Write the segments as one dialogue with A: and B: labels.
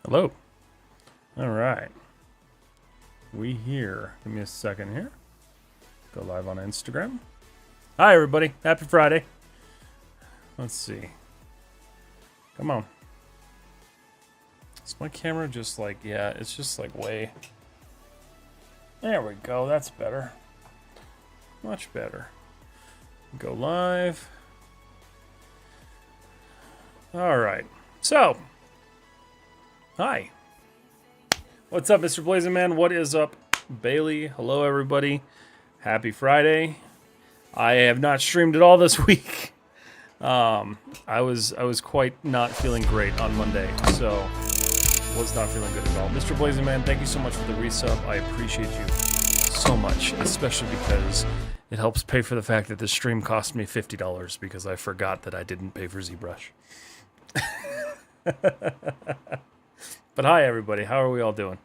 A: Hello. All right. We here. Give me a second here. Go live on Instagram. Hi, everybody. Happy Friday. Let's see. Come on. Is my camera just like, yeah, it's just like way. There we go. That's better. Much better. Go live. All right. So, hi. What's up, Mr. Blazing Man? What is up, Bailey? Hello, everybody. Happy Friday. I have not streamed at all this week. I was quite not feeling great on Monday, so was not feeling good at all. Mr. Blazing Man, thank you so much for the resub. I appreciate you so much, especially because it helps pay for the fact that this stream cost me $50 because I forgot that I didn't pay for ZBrush. But hi, everybody. How are we all doing?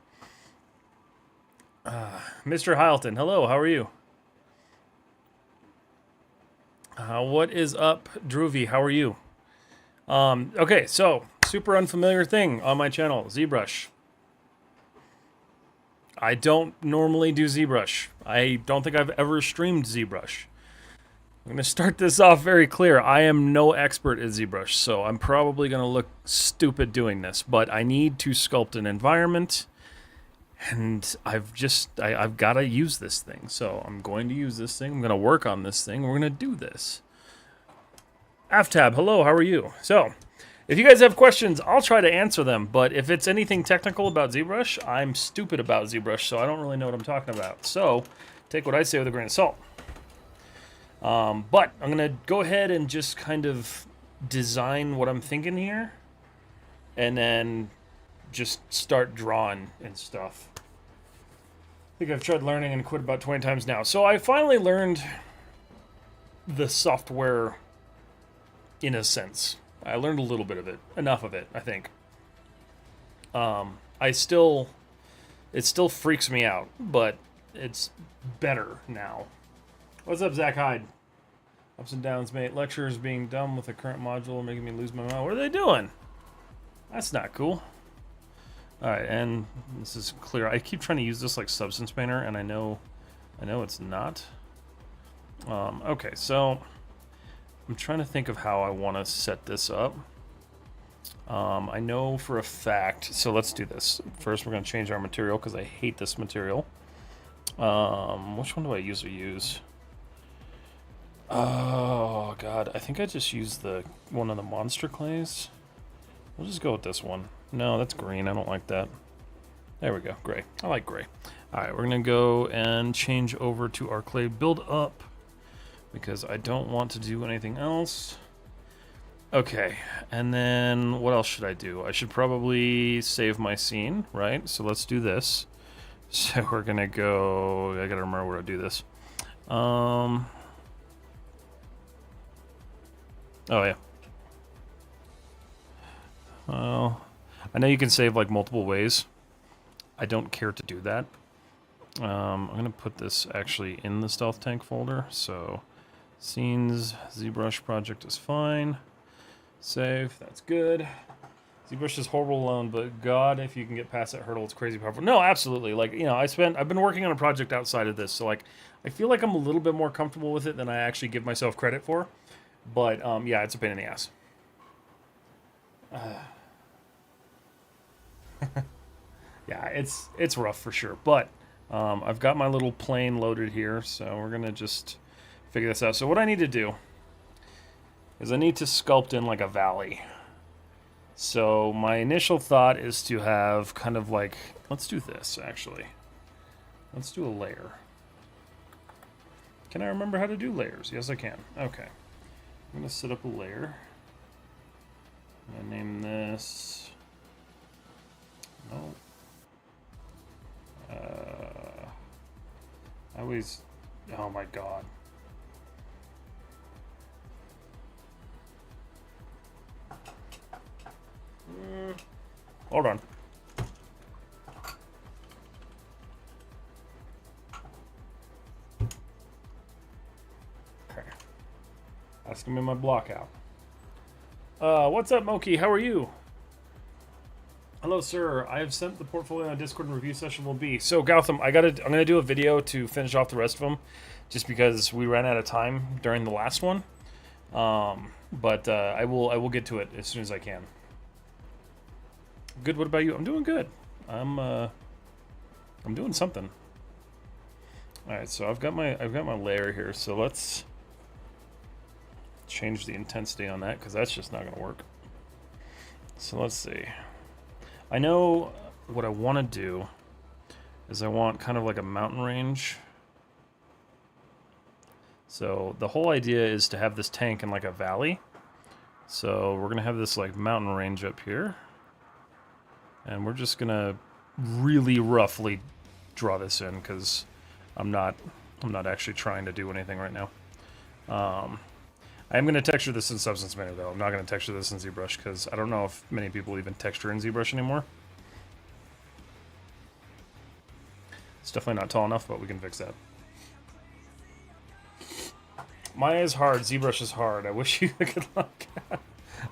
A: Mr. Hylton, hello. How are you? What is up, Droovy? How are you? Okay, so super unfamiliar thing on my channel, ZBrush. I don't normally do ZBrush. I don't think I've ever streamed ZBrush. I'm going to start this off very clear. I am no expert at ZBrush, so I'm probably going to look stupid doing this, but I need to sculpt an environment, and I've got to use this thing. So I'm going to use this thing. I'm going to work on this thing. We're going to do this. Aftab, hello, how are you? So, if you guys have questions, I'll try to answer them, but if it's anything technical about ZBrush, I'm stupid about ZBrush, so I don't really know what I'm talking about. So, take what I say with a grain of salt. But I'm going to go ahead and just kind of design what I'm thinking here, and then just start drawing and stuff. I think I've tried learning and quit about 20 times now. So I finally learned the software in a sense. I learned a little bit of it, enough of it, I think. It still freaks me out, but it's better now. What's up, Zach Hyde? Ups and downs, mate. Lecturers being dumb with the current module making me lose my mind. What are they doing? That's not cool. Alright, and this is clear. I keep trying to use this like Substance Painter, and I know it's not. Okay, so I'm trying to think of how I want to set this up. I know for a fact, so let's do this. First, we're going to change our material because I hate this material. Which one do I usually use? Oh, God. I think I just used the one of the monster clays. We'll just go with this one. No, that's green. I don't like that. There we go. Gray. I like gray. All right, we're going to go and change over to our clay build up because I don't want to do anything else. Okay, and then what else should I do? I should probably save my scene, right? So let's do this. So we're going to go... I got to remember where to do this. Oh, yeah. Well, I know you can save like multiple ways. I don't care to do that. I'm going to put this actually in the Stealth Tank folder. So, scenes, ZBrush project is fine. Save, that's good. ZBrush is horrible alone, but God, if you can get past that hurdle, it's crazy powerful. No, absolutely. Like, you know, I've been working on a project outside of this, so like, I feel like I'm a little bit more comfortable with it than I actually give myself credit for. But, yeah, it's a pain in the ass. Yeah, it's rough for sure. But I've got my little plane loaded here, so we're going to just figure this out. So what I need to do is I need to sculpt in like a valley. So my initial thought is to have kind of like, let's do this, actually. Let's do a layer. Can I remember how to do layers? Yes, I can. Okay. I'm going to set up a layer. I'm going to name this... No. I always... Oh my god. Hold on. Okay. That's gonna be my block out. What's up, Moki? How are you? Hello, sir. I have sent the portfolio on Discord and review session will be. So, Gotham, I'm gonna do a video to finish off the rest of them, just because we ran out of time during the last one. But I will get to it as soon as I can. Good. What about you? I'm doing good. I'm doing something. All right. So I've got my layer here. So let's change the intensity on that because that's just not gonna work. So let's see. I know what I want to do is I want kind of like a mountain range. So the whole idea is to have this tank in like a valley. So we're gonna have this like mountain range up here, and we're just gonna really roughly draw this in because I'm not actually trying to do anything right now. I am gonna texture this in Substance Manu though. I'm not gonna texture this in ZBrush because I don't know if many people even texture in ZBrush anymore. It's definitely not tall enough, but we can fix that. Maya is hard, ZBrush is hard. I wish you good luck.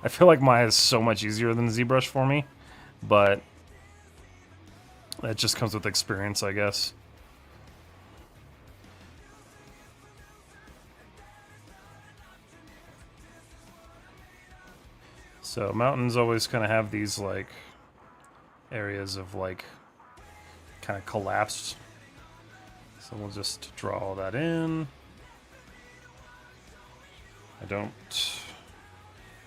A: I feel like Maya is so much easier than ZBrush for me, but that just comes with experience, I guess. So mountains always kind of have these like areas of like kind of collapsed. So we'll just draw all that in. I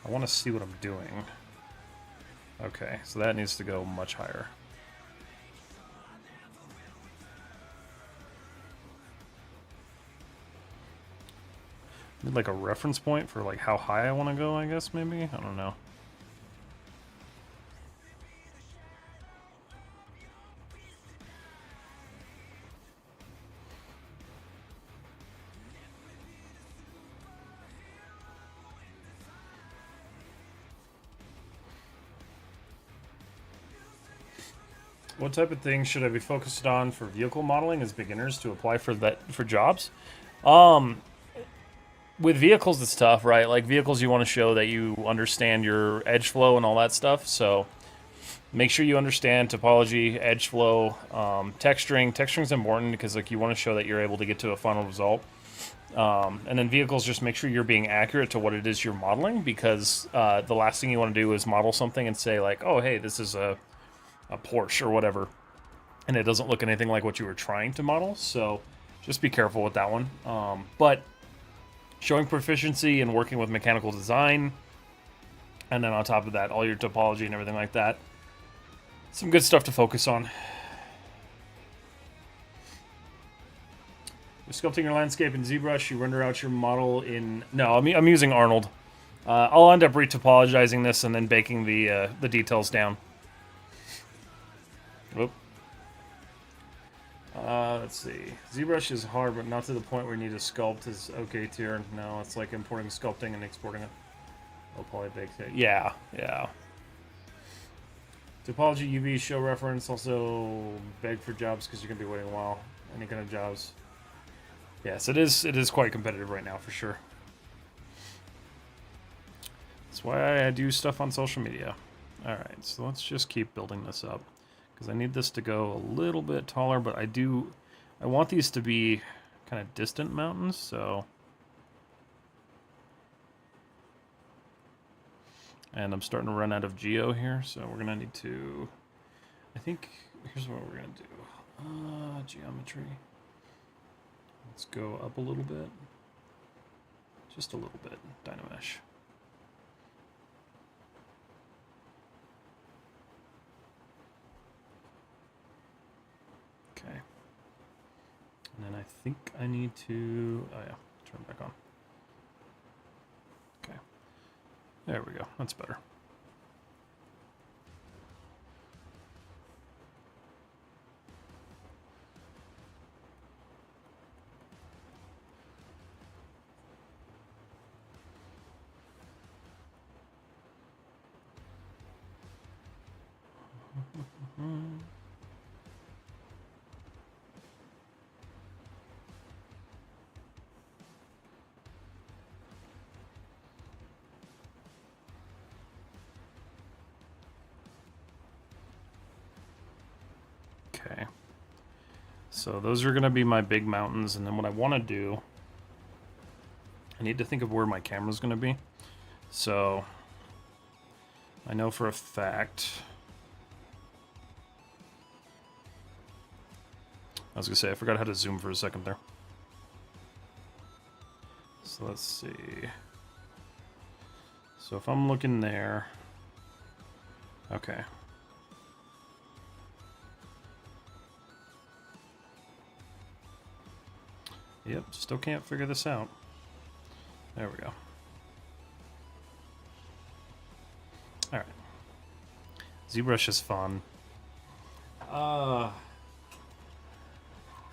A: want to see what I'm doing. Okay, so that needs to go much higher. Need like a reference point for like how high I want to go, I guess, maybe? I don't know. What type of things should I be focused on for vehicle modeling as beginners to apply for jobs? With vehicles, it's tough, right? Like vehicles, you want to show that you understand your edge flow and all that stuff. So make sure you understand topology, edge flow, texturing. Texturing is important because like you want to show that you're able to get to a final result. And then vehicles, just make sure you're being accurate to what it is you're modeling because the last thing you want to do is model something and say like, oh, hey, this is a Porsche or whatever, and it doesn't look anything like what you were trying to model. So just be careful with that one. But showing proficiency and working with mechanical design, and then on top of that, all your topology and everything like that. Some good stuff to focus on. With sculpting your landscape in ZBrush, you render out your model in... No, I'm using Arnold. I'll end up retopologizing this and then baking the details down. Whoop. Let's see. ZBrush is hard, but not to the point where you need to sculpt as OK tier. No, it's like importing sculpting and exporting it. I'll probably bake it. Yeah, yeah. Topology UV show reference. Also beg for jobs because you're gonna be waiting a while. Any kind of jobs. Yes, it is quite competitive right now for sure. That's why I do stuff on social media. All right, so let's just keep building this up. Because I need this to go a little bit taller, but I want these to be kind of distant mountains, so. And I'm starting to run out of geo here, so we're gonna need to, I think, here's what we're gonna do. Geometry. Let's go up a little bit. Just a little bit, Dynamesh. Okay. And then I think I need to, oh yeah, turn it back on. Okay. There we go. That's better. Okay. So those are going to be my big mountains, and then what I want to do, I need to think of where my camera's going to be. So I know for a fact, I was going to say, I forgot how to zoom for a second there. So let's see. So if I'm looking there, okay. Yep, still can't figure this out. There we go. Alright. ZBrush is fun. If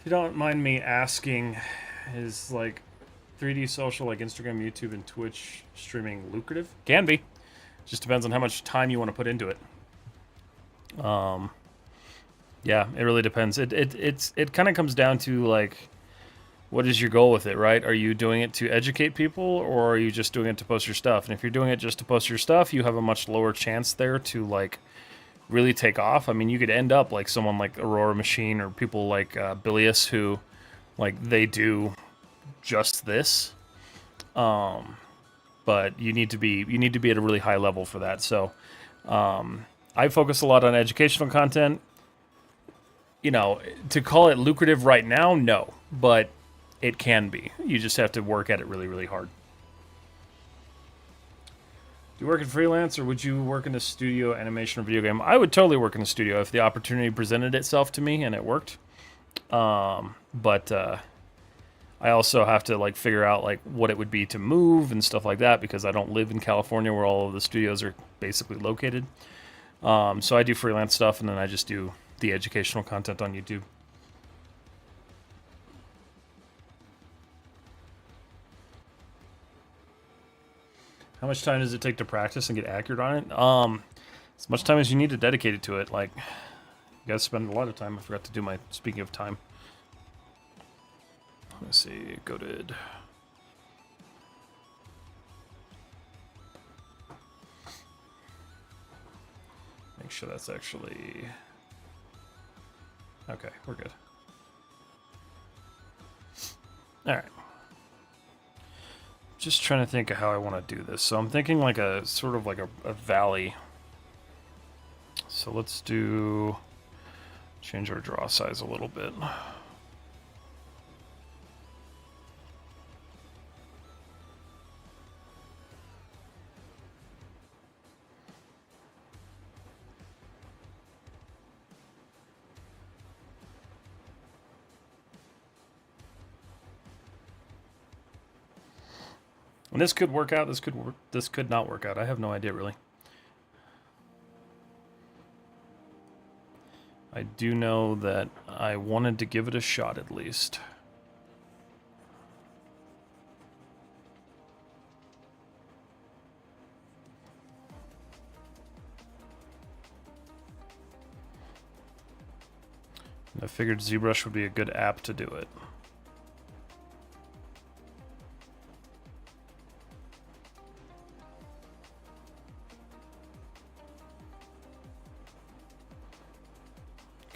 A: you don't mind me asking, is like 3D social like Instagram, YouTube, and Twitch streaming lucrative? Can be. Just depends on how much time you want to put into it. Yeah, it really depends. It kind of comes down to like, what is your goal with it, right? Are you doing it to educate people, or are you just doing it to post your stuff? And if you're doing it just to post your stuff, you have a much lower chance there to like really take off. I mean, you could end up like someone like Aurora Machine or people like Bilius, who like they do just this. But you need to be at a really high level for that. So I focus a lot on educational content. You know, to call it lucrative right now, no, but it can be. You just have to work at it really, really hard. Do you work in freelance, or would you work in a studio, animation, or video game? I would totally work in a studio if the opportunity presented itself to me and it worked. But I also have to like figure out like what it would be to move and stuff like that, because I don't live in California where all of the studios are basically located. So I do freelance stuff, and then I just do the educational content on YouTube. How much time does it take to practice and get accurate on it? As much time as you need to dedicate it to it. Like, you gotta spend a lot of time. I forgot to do my, speaking of time. Let's see, goated. Make sure that's actually... Okay, we're good. Alright. Just trying to think of how I want to do this. So I'm thinking like a sort of like a valley. So let's do... change our draw size a little bit. And this could work out, this could not work out. I have no idea, really. I do know that I wanted to give it a shot, at least. And I figured ZBrush would be a good app to do it.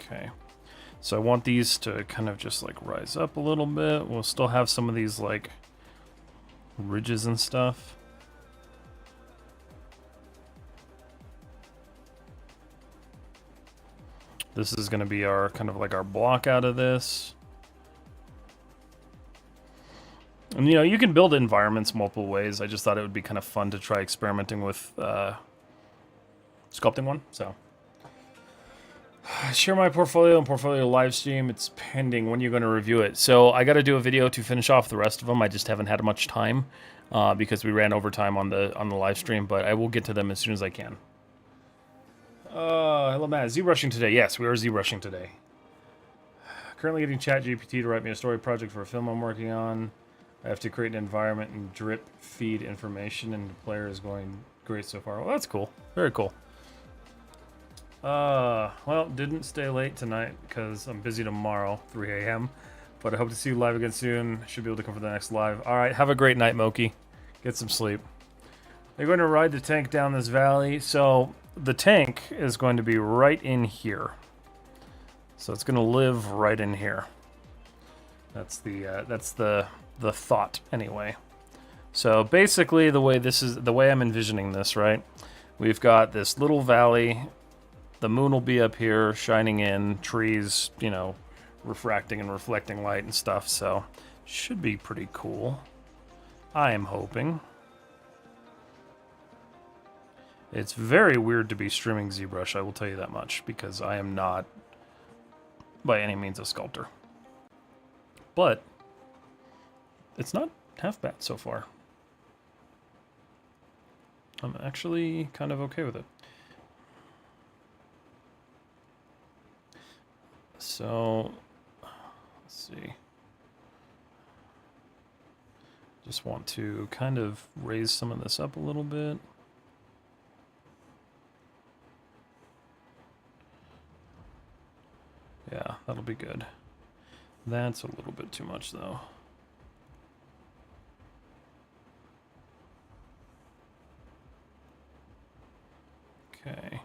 A: Okay, so I want these to kind of just like rise up a little bit. We'll still have some of these like ridges and stuff. This is going to be our kind of like our block out of this. And you know, you can build environments multiple ways. I just thought it would be kind of fun to try experimenting with sculpting one, so. Share my portfolio and portfolio live stream. It's pending. When are you going to review it? So I got to do a video to finish off the rest of them. I just haven't had much time because we ran overtime on the live stream. But I will get to them as soon as I can. Hello, Matt. ZBrushing today. Yes, we are ZBrushing today. Currently getting ChatGPT to write me a story project for a film I'm working on. I have to create an environment and drip feed information, and the player is going great so far. Well, that's cool. Very cool. Well, didn't stay late tonight because I'm busy tomorrow, 3 a.m. But I hope to see you live again soon. Should be able to come for the next live. All right, have a great night, Moki. Get some sleep. They're going to ride the tank down this valley. So the tank is going to be right in here. So it's going to live right in here. That's the thought anyway. So basically the way I'm envisioning this, right? We've got this little valley. The moon will be up here shining in, trees, you know, refracting and reflecting light and stuff. So should be pretty cool. I am hoping. It's very weird to be streaming ZBrush, I will tell you that much, because I am not by any means a sculptor. But it's not half bad so far. I'm actually kind of okay with it. So, let's see. Just want to kind of raise some of this up a little bit. Yeah, that'll be good. That's a little bit too much, though. Okay.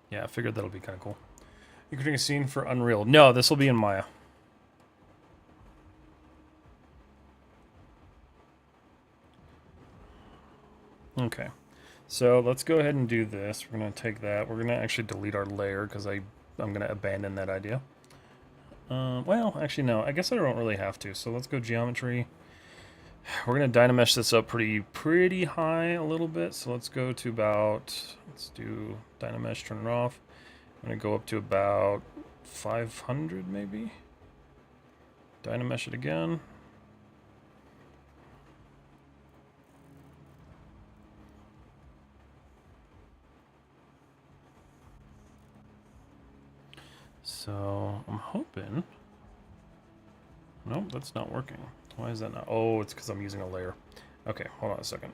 A: Yeah, I figured that'll be kind of cool. You creating a scene for Unreal. No, this will be in Maya. Okay. So let's go ahead and do this. We're going to take that. We're going to actually delete our layer because I'm going to abandon that idea. Well, actually, no. I guess I don't really have to. So let's go geometry. We're going to Dynamesh this up pretty high a little bit. So let's go to about, let's do Dynamesh, turn it off. I'm going to go up to about 500 maybe. Dynamesh it again. So I'm hoping. Nope, that's not working. Why is that not? Oh, it's because I'm using a layer. Okay, hold on a second.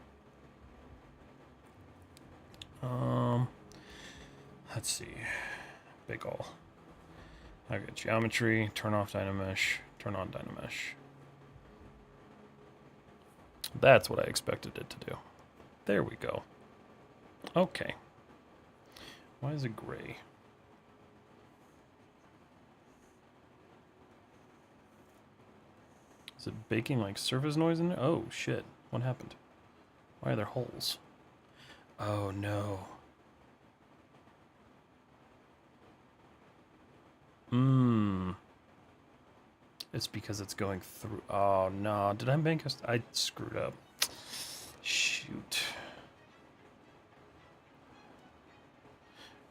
A: Let's see. Big ol'. I got geometry, turn off Dynamesh, turn on Dynamesh. That's what I expected it to do. There we go. Okay. Why is it gray? Is it baking like surface noise in there? Oh, shit. What happened? Why are there holes? Oh, no. It's because it's going through. Oh, no. Did I make a... I screwed up. Shoot.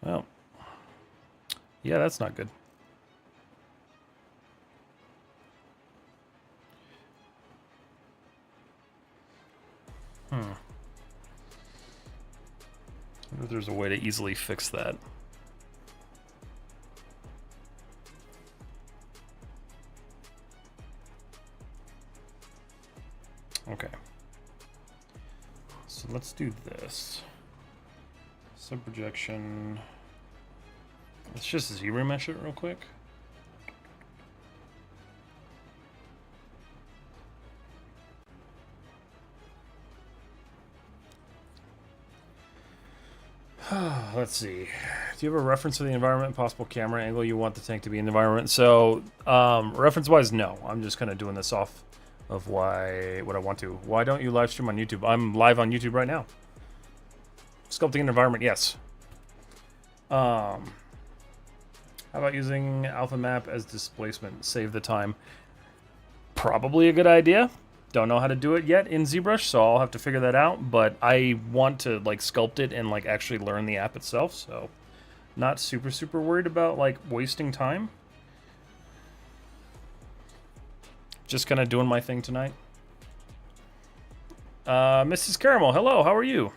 A: Well. Yeah, that's not good. I wonder if there's a way to easily fix that. Okay. So let's do this. Subprojection. Let's just Z-remesh it real quick. Let's see. Do you have a reference for the environment, possible camera angle you want the tank to be in the environment? So, reference-wise, no. I'm just kind of doing this off of what I want to. Why don't you live stream on YouTube? I'm live on YouTube right now. Sculpting an environment, yes. How about using alpha map as displacement? Save the time. Probably a good idea. Don't know how to do it yet in ZBrush, so I'll have to figure that out, but I want to like sculpt it and like actually learn the app itself, so not super worried about like wasting time. Just kind of doing my thing tonight. Mrs. Caramel, hello, how are you?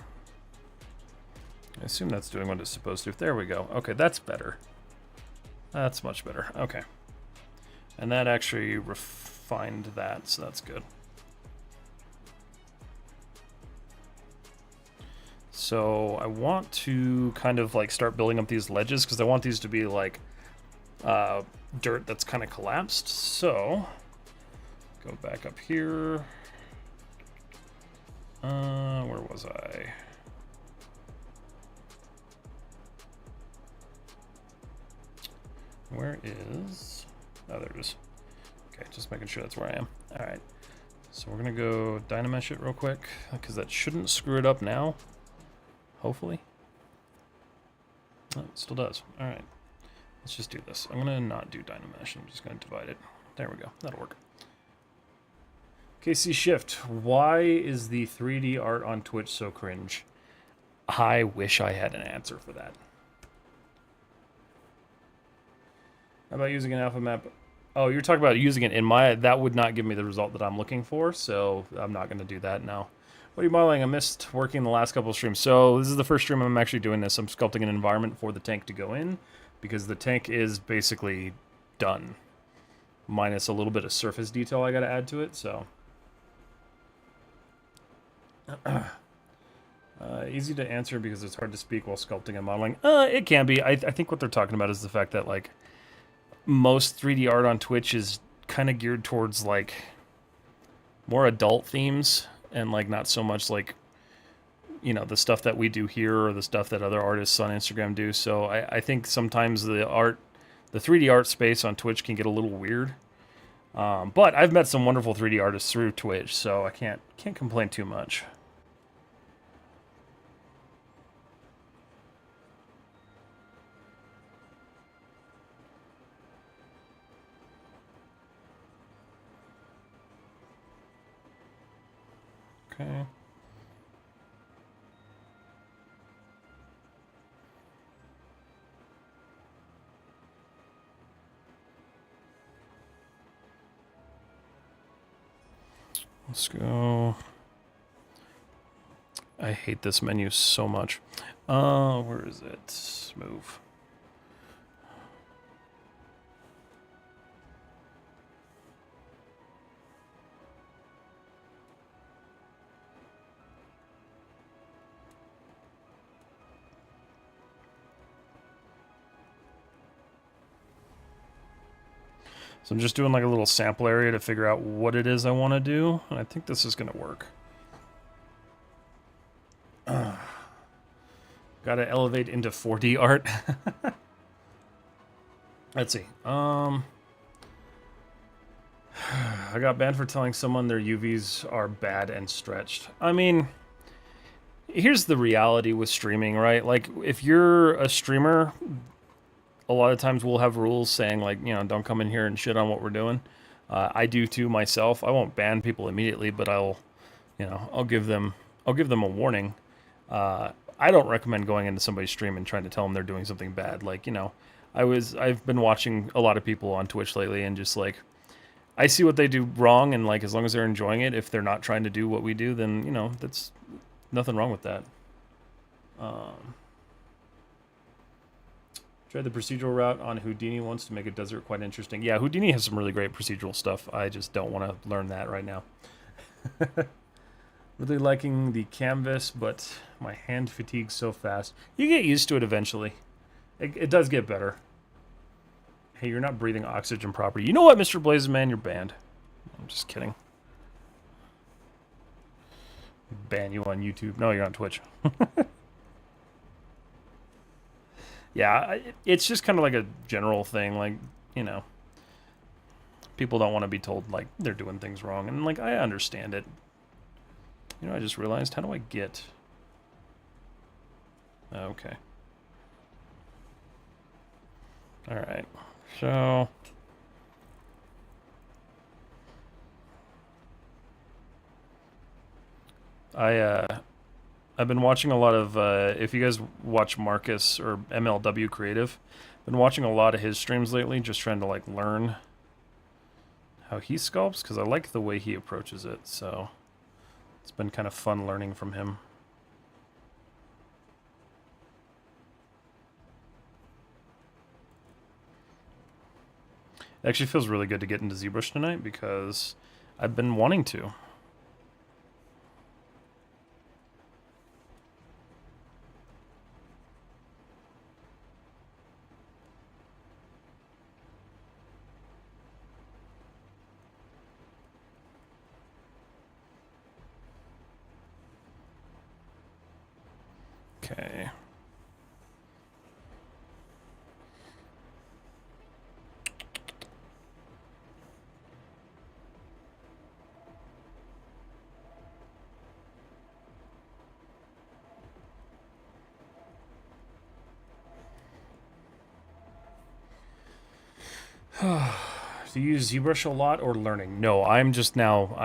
A: I assume that's doing what it's supposed to. There we go. Okay, that's better. That's much better. Okay. And that actually refined that, so that's good. So I want to kind of like start building up these ledges because I want these to be like dirt that's kind of collapsed. So go back up here. Where was I? Where is... Oh, there it is. Okay, just making sure that's where I am. All right. So we're going to go Dynamesh it real quick, because that shouldn't screw it up now. Hopefully. Oh, it still does. All right. Let's just do this. I'm going to not do Dynamesh. I'm just going to divide it. There we go. That'll work. KC Shift. Why is the 3D art on Twitch so cringe? I wish I had an answer for that. How about using an alpha map? Oh, you're talking about using it in my... That would not give me the result that I'm looking for, so I'm not going to do that now. What are you modeling? I missed working the last couple of streams. So this is the first stream I'm actually doing this. I'm sculpting an environment for the tank to go in, because the tank is basically done. Minus a little bit of surface detail I got to add to it, so... easy to answer because it's hard to speak while sculpting and modeling. It can be. I think what they're talking about is the fact that, like, most 3D art on Twitch is kind of geared towards, like, more adult themes and, like, not so much, like, you know, the stuff that we do here or the stuff that other artists on Instagram do. So I think sometimes the 3D art space on Twitch can get a little weird. But I've met some wonderful 3D artists through Twitch, so I can't complain too much. Okay. Let's go. I hate this menu so much. Where is it? Move. So I'm just doing like a little sample area to figure out what it is I want to do, and I think this is going to work. Gotta elevate into 4D art. Let's see. I got banned for telling someone their UVs are bad and stretched. I mean, here's the reality with streaming, right? Like, if you're a streamer, a lot of times we'll have rules saying, like, you know, don't come in here and shit on what we're doing. I do too myself. I won't ban people immediately, but I'll give them a warning. I don't recommend going into somebody's stream and trying to tell them they're doing something bad. Like, you know, I've been watching a lot of people on Twitch lately, and just like, I see what they do wrong, and like, as long as they're enjoying it, if they're not trying to do what we do, then, you know, that's nothing wrong with that. Tried the procedural route on Houdini once to make a desert quite interesting. Yeah, Houdini has some really great procedural stuff. I just don't want to learn that right now. Really liking the canvas, but my hand fatigues so fast. You get used to it eventually. It does get better. Hey, you're not breathing oxygen properly. You know what, Mr. Blazesman? You're banned. I'm just kidding. Ban you on YouTube. No, you're on Twitch. Yeah, it's just kind of like a general thing. Like, you know, people don't want to be told, like, they're doing things wrong. And, like, I understand it. You know, I just realized, how do I get... Okay. Alright. So... I've been watching a lot of, if you guys watch Marcus or MLW Creative, been watching a lot of his streams lately, just trying to, like, learn how he sculpts, because I like the way he approaches it, so it's been kind of fun learning from him. It actually feels really good to get into ZBrush tonight, because I've been wanting to. Okay. Do you use ZBrush a lot or learning? No, I'm just now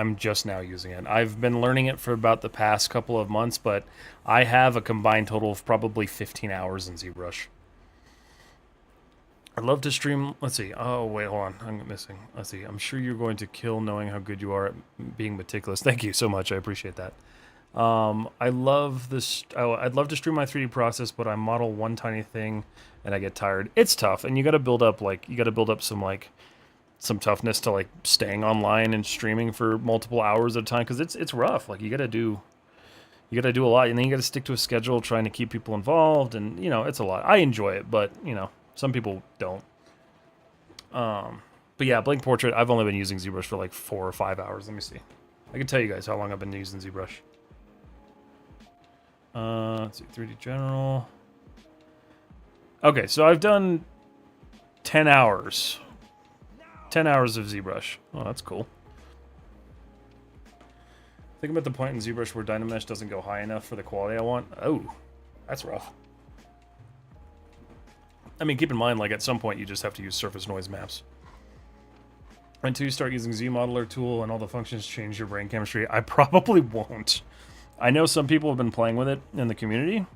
A: using it. I've been learning it for about the past couple of months, but I have a combined total of probably 15 hours in ZBrush. I'd love to stream. Let's see. Oh, wait, hold on. I'm missing. Let's see. I'm sure you're going to kill knowing how good you are at being meticulous. Thank you so much. I appreciate that. I love this. I'd love to stream my 3D process, but I model one tiny thing and I get tired. It's tough, and you got to build up some toughness to like staying online and streaming for multiple hours at a time because it's rough. Like you got to do a lot, and then you got to stick to a schedule, trying to keep people involved, and it's a lot. I enjoy it, but some people don't. But yeah, blank portrait. I've only been using ZBrush for like 4 or 5 hours. Let me see. I can tell you guys how long I've been using ZBrush. Let's see, 3D general. Okay, so I've done 10 hours. 10 hours of ZBrush. Oh, that's cool. Think about the point in ZBrush where Dynamesh doesn't go high enough for the quality I want. Oh, that's rough. I mean, keep in mind, like, at some point you just have to use surface noise maps. Until you start using Z-Modeler tool and all the functions change your brain chemistry, I probably won't. I know some people have been playing with it in the community,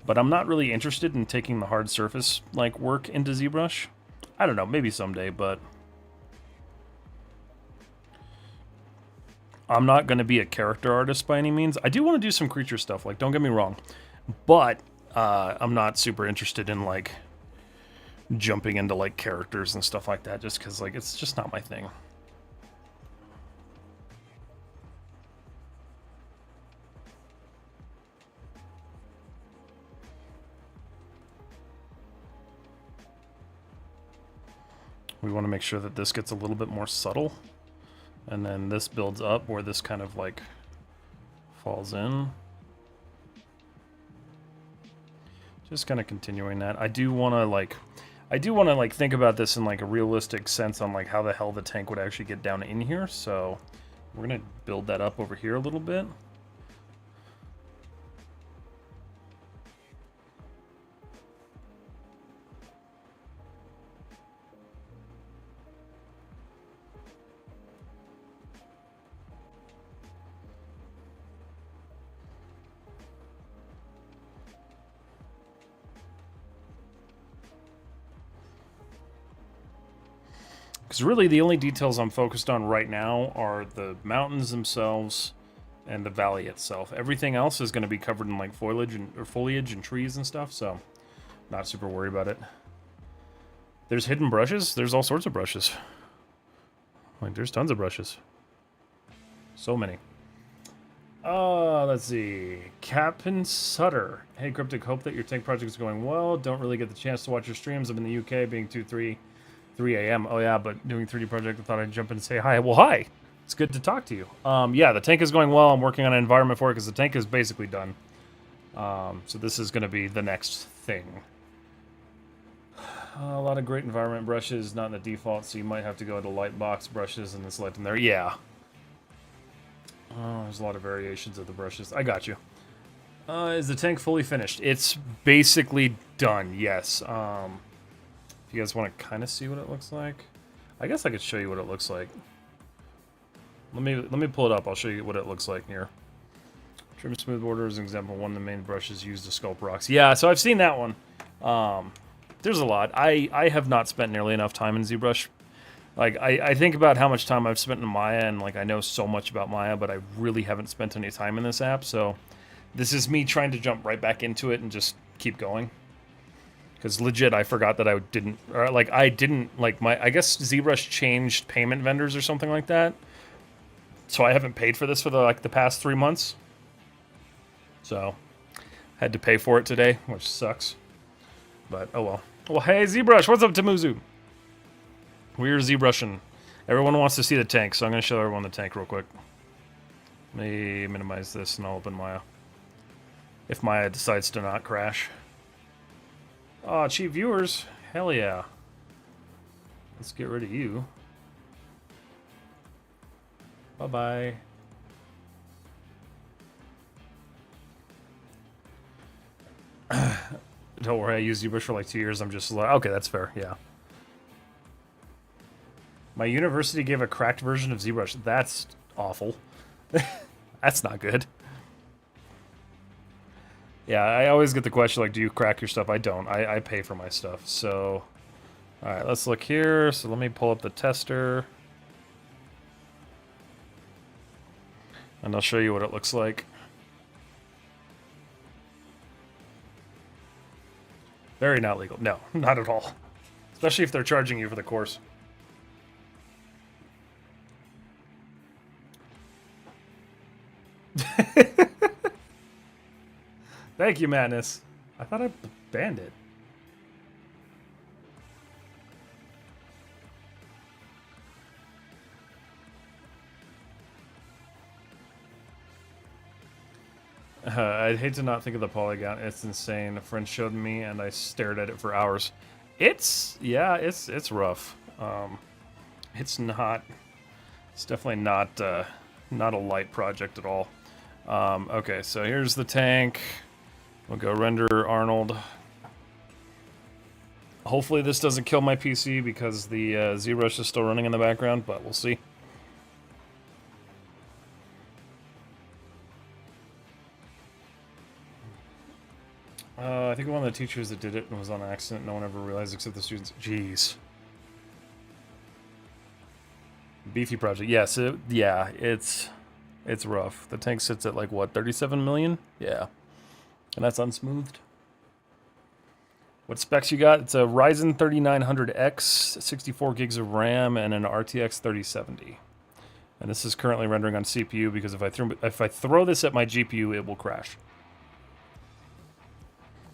A: but I'm not really interested in taking the hard surface, like, work into ZBrush. I don't know, maybe someday, but I'm not going to be a character artist by any means. I do want to do some creature stuff, like, don't get me wrong. But I'm not super interested in, like, jumping into, like, characters and stuff like that, just because, like, it's just not my thing. We want to make sure that this gets a little bit more subtle. And then this builds up where this kind of like falls in. Just kind of continuing that. I do want to think about this in like a realistic sense on like how the hell the tank would actually get down in here. So we're going to build that up over here a little bit. Because really the only details I'm focused on right now are the mountains themselves and the valley itself. Everything else is going to be covered in like foliage and trees and stuff, so not super worried about it. There's hidden brushes. There's all sorts of brushes. Like, there's tons of brushes. So many. Let's see. Captain Sutter. Hey, Cryptic, hope that your tank project is going well. Don't really get the chance to watch your streams. I'm in the UK, being 3 a.m. Oh, yeah, but doing 3D project, I thought I'd jump in and say hi. Well, hi. It's good to talk to you. Yeah, the tank is going well. I'm working on an environment for it because the tank is basically done. So this is going to be the next thing. A lot of great environment brushes, not in the default, so you might have to go to Lightbox brushes and then select them there. Yeah. There's a lot of variations of the brushes. I got you. Is the tank fully finished? It's basically done, yes. If you guys want to kind of see what it looks like, I guess I could show you what it looks like. Let me pull it up. I'll show you what it looks like here. Trim smooth border is an example. One of the main brushes used to sculpt rocks. Yeah, so I've seen that one. There's a lot. I have not spent nearly enough time in ZBrush. Like, I think about how much time I've spent in Maya, and like I know so much about Maya, but I really haven't spent any time in this app. So this is me trying to jump right back into it and just keep going. Because legit, I forgot that I didn't, I guess ZBrush changed payment vendors or something like that. So I haven't paid for this for the past 3 months. So had to pay for it today, which sucks. But oh well. Well, hey ZBrush, what's up, Tamuzu? We're ZBrushing. Everyone wants to see the tank, so I'm going to show everyone the tank real quick. Let me minimize this and I'll open Maya. If Maya decides to not crash. Oh, cheap viewers. Hell yeah. Let's get rid of you. Bye-bye. Don't worry, I used ZBrush for like 2 years. I'm just like, okay, that's fair, yeah. My university gave a cracked version of ZBrush. That's awful. That's not good. Yeah, I always get the question, like, do you crack your stuff? I don't. I pay for my stuff. So, all right, let's look here. So let me pull up the tester. And I'll show you what it looks like. Very not legal. No, not at all. Especially if they're charging you for the course. Thank you, Madness. I thought I banned it. I'd hate to not think of the polygon. It's insane. A friend showed me, and I stared at it for hours. It's rough. It's not. It's definitely not a light project at all. Okay, so here's the tank. We'll go render Arnold. Hopefully this doesn't kill my PC because the ZBrush is still running in the background, but we'll see. I think one of the teachers that did it was on accident. No one ever realized except the students. Jeez. Beefy project. Yes, it's rough. The tank sits at like what, 37 million? Yeah. And that's unsmoothed. What specs you got? It's a Ryzen 3900X, 64 gigs of RAM, and an RTX 3070. And this is currently rendering on CPU because if I throw this at my GPU, it will crash.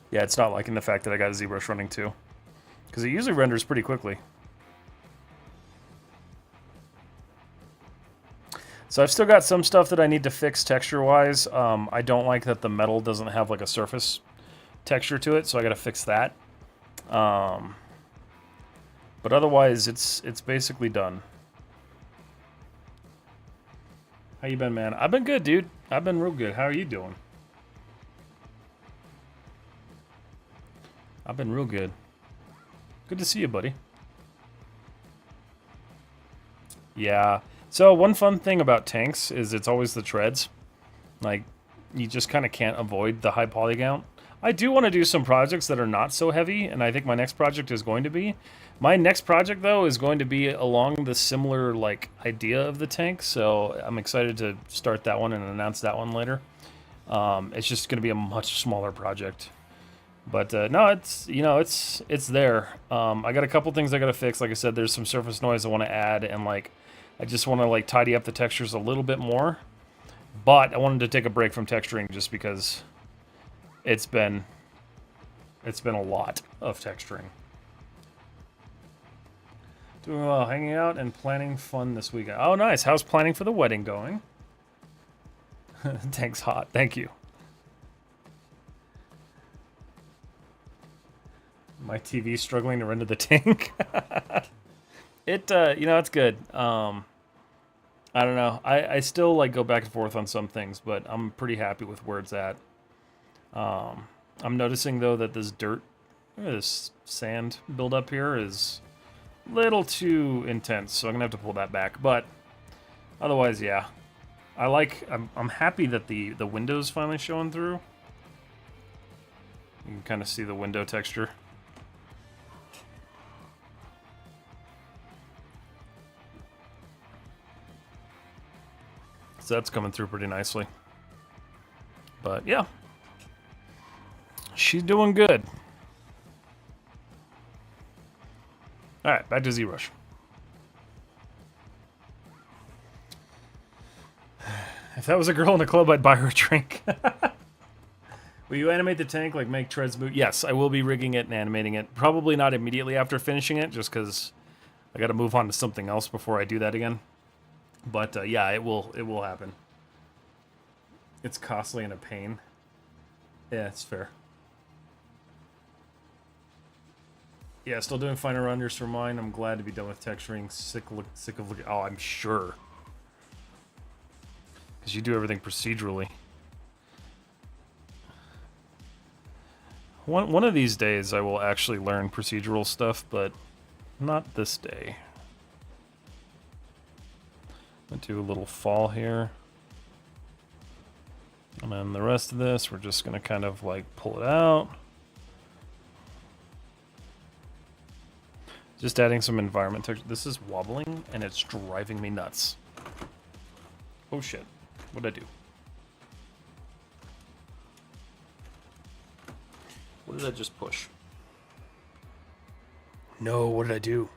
A: Yeah, it's not liking the fact that I got a ZBrush running too, because it usually renders pretty quickly. So I've still got some stuff that I need to fix texture-wise. I don't like that the metal doesn't have like a surface texture to it, so I got to fix that. But otherwise, it's basically done. How you been, man? I've been good, dude. I've been real good. How are you doing? I've been real good. Good to see you, buddy. Yeah. So one fun thing about tanks is it's always the treads. Like, you just kind of can't avoid the high poly count. I do want to do some projects that are not so heavy, and I think my next project is going to be. My next project, though, is going to be along the similar, like, idea of the tank, so I'm excited to start that one and announce that one later. It's just going to be a much smaller project. But no, it's there. I got a couple things I got to fix. Like I said, there's some surface noise I want to add, and like I just want to like tidy up the textures a little bit more. But I wanted to take a break from texturing just because it's been a lot of texturing. Doing well, hanging out and planning fun this weekend. Oh, nice. How's planning for the wedding going? Tank's hot. Thank you. My TV's struggling to render the tank. It's good. I don't know. I still like go back and forth on some things, but I'm pretty happy with where it's at. I'm noticing though that this sand buildup here is a little too intense, so I'm gonna have to pull that back. But otherwise, yeah, I'm happy that the window's finally showing through. You can kind of see the window texture. So that's coming through pretty nicely. But yeah, she's doing good. All right, back to ZBrush. If that was a girl in a club, I'd buy her a drink. Will you animate the tank, like make treads move? Yes, I will be rigging it and animating it. Probably not immediately after finishing it, just because I got to move on to something else before I do that again. But yeah, it will happen. It's costly and a pain. Yeah, it's fair. Yeah, still doing finer renders for mine. I'm glad to be done with texturing. Sick of looking. Oh, I'm sure. Because you do everything procedurally. One of these days I will actually learn procedural stuff, but not this day. I'll do a little fall here. And then the rest of this, we're just going to kind of like pull it out. Just adding some environment texture. This is wobbling and it's driving me nuts. Oh shit. What did I do? What did I just push? No, what did I do?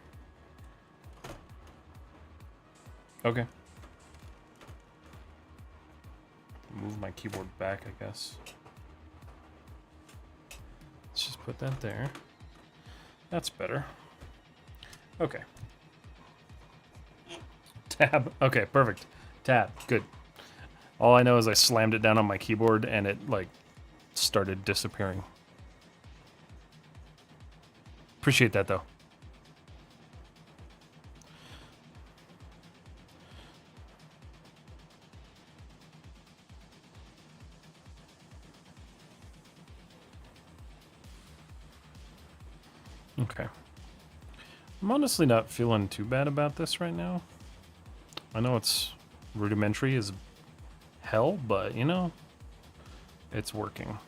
A: Okay. Move my keyboard back, I guess. Let's just put that there. That's better. Okay. Tab. Okay, perfect. Tab. Good. All I know is I slammed it down on my keyboard and it, like, started disappearing. Appreciate that, though. Okay. I'm honestly not feeling too bad about this right now. I know it's rudimentary as hell, but, you know, it's working.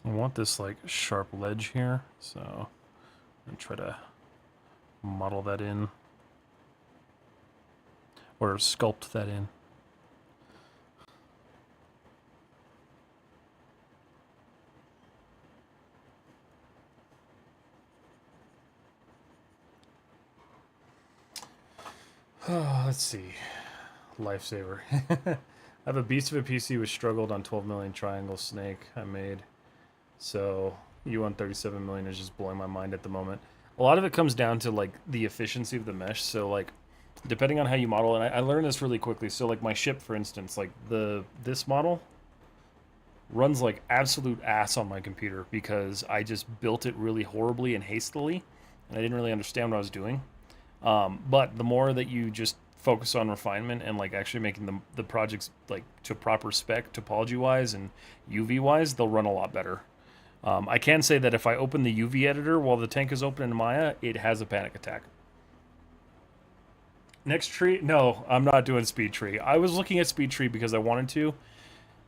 A: I want this like sharp ledge here, so I'm gonna try to model that in or sculpt that in. Let's see. Lifesaver. I have a beast of a PC which struggled on 12 million triangle snake I made. So you on 37 million is just blowing my mind at the moment. A lot of it comes down to like the efficiency of the mesh. So like depending on how you model, and I learned this really quickly. So like my ship, for instance, like this model runs like absolute ass on my computer because I just built it really horribly and hastily, and I didn't really understand what I was doing. But the more that you just focus on refinement and like actually making the projects like to proper spec topology wise and UV wise, they'll run a lot better. I can say that if I open the UV editor while the tank is open in Maya, it has a panic attack. Next tree? No, I'm not doing speed tree. I was looking at speed tree because I wanted to,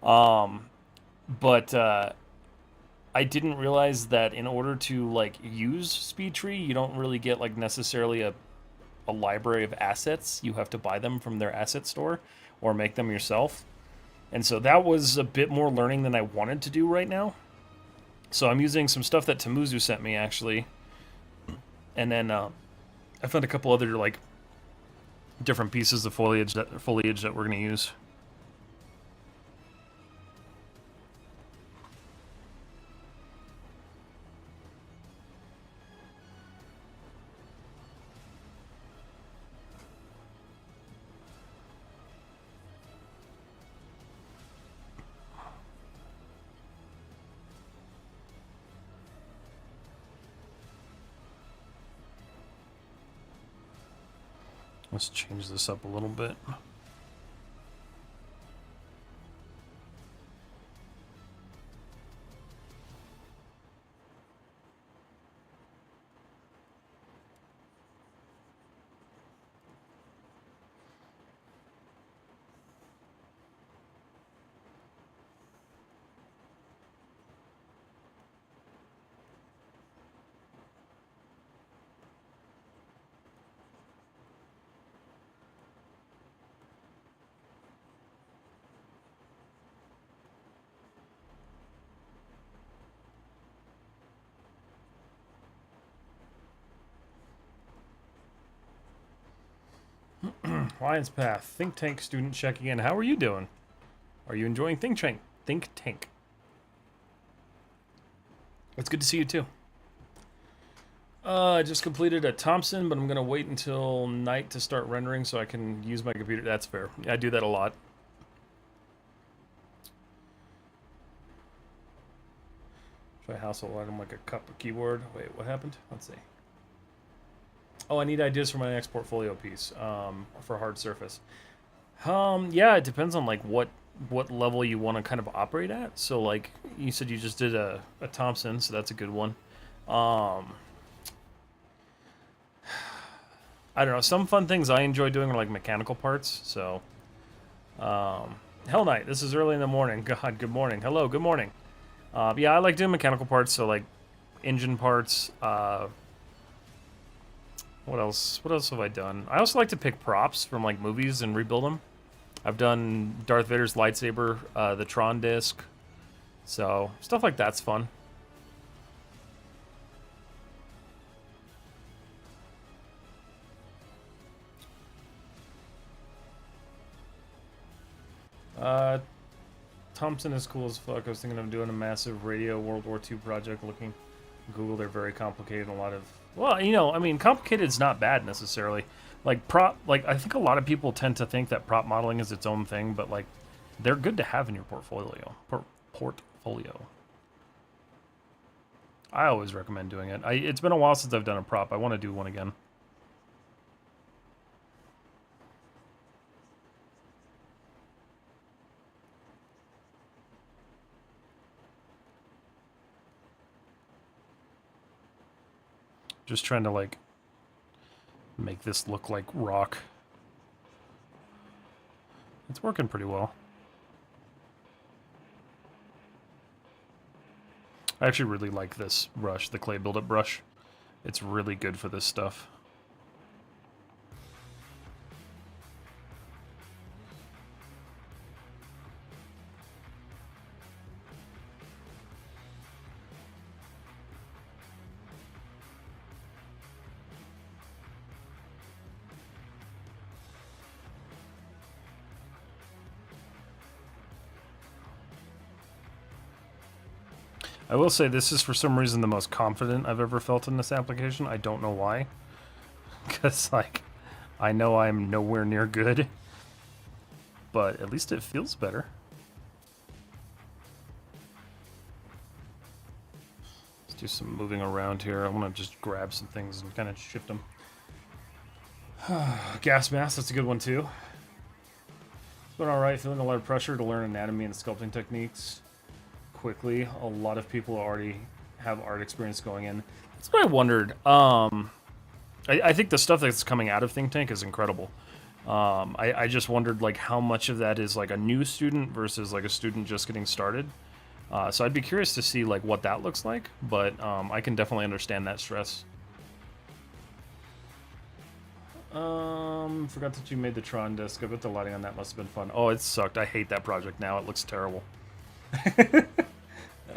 A: but I didn't realize that in order to like use speed tree, you don't really get like necessarily a library of assets. You have to buy them from their asset store or make them yourself. And so that was a bit more learning than I wanted to do right now. So I'm using some stuff that Tamuzu sent me actually. And then I found a couple other like different pieces of foliage that we're going to use. Let's change this up a little bit. Lions Path, Think Tank student checking in. How are you doing? Are you enjoying Think Tank? Think Tank. It's good to see you too. I just completed a Thompson, but I'm gonna wait until night to start rendering so I can use my computer. That's fair. I do that a lot. Try household item like a cup, a keyboard. Wait, what happened? Let's see. Oh, I need ideas for my next portfolio piece for hard surface. Yeah, it depends on like what level you want to kind of operate at. So like you said, you just did a Thompson, so that's a good one. I don't know. Some fun things I enjoy doing are like mechanical parts. So, Hell Knight, this is early in the morning. God, good morning. Hello, good morning. Yeah, I like doing mechanical parts. So like engine parts. What else? What else have I done? I also like to pick props from like movies and rebuild them. I've done Darth Vader's lightsaber, the Tron disc. So stuff like that's fun. Thompson is cool as fuck. I was thinking of doing a massive radio World War II project. Looking Google, they're very complicated. A lot of, well, you know, I mean, complicated is not bad necessarily. Like I think a lot of people tend to think that prop modeling is its own thing, but like, they're good to have in your portfolio. Portfolio. I always recommend doing it. It's been a while since I've done a prop. I want to do one again. Just trying to like make this look like rock. It's working pretty well. I actually really like this brush, the clay buildup brush. It's really good for this stuff. I will say this is for some reason the most confident I've ever felt in this application. I don't know why. Because, like, I know I'm nowhere near good. But at least it feels better. Let's do some moving around here. I want to just grab some things and kind of shift them. Gas mask, that's a good one too. It's been alright, feeling a lot of pressure to learn anatomy and sculpting techniques quickly. A lot of people already have art experience going in. That's what I wondered. I think the stuff that's coming out of Think Tank is incredible. I just wondered like how much of that is like a new student versus like a student just getting started. So I'd be curious to see like what that looks like, but I can definitely understand that stress. Forgot that you made the Tron disc. I bet the lighting on that must have been fun. Oh, it sucked. I hate that project now. It looks terrible.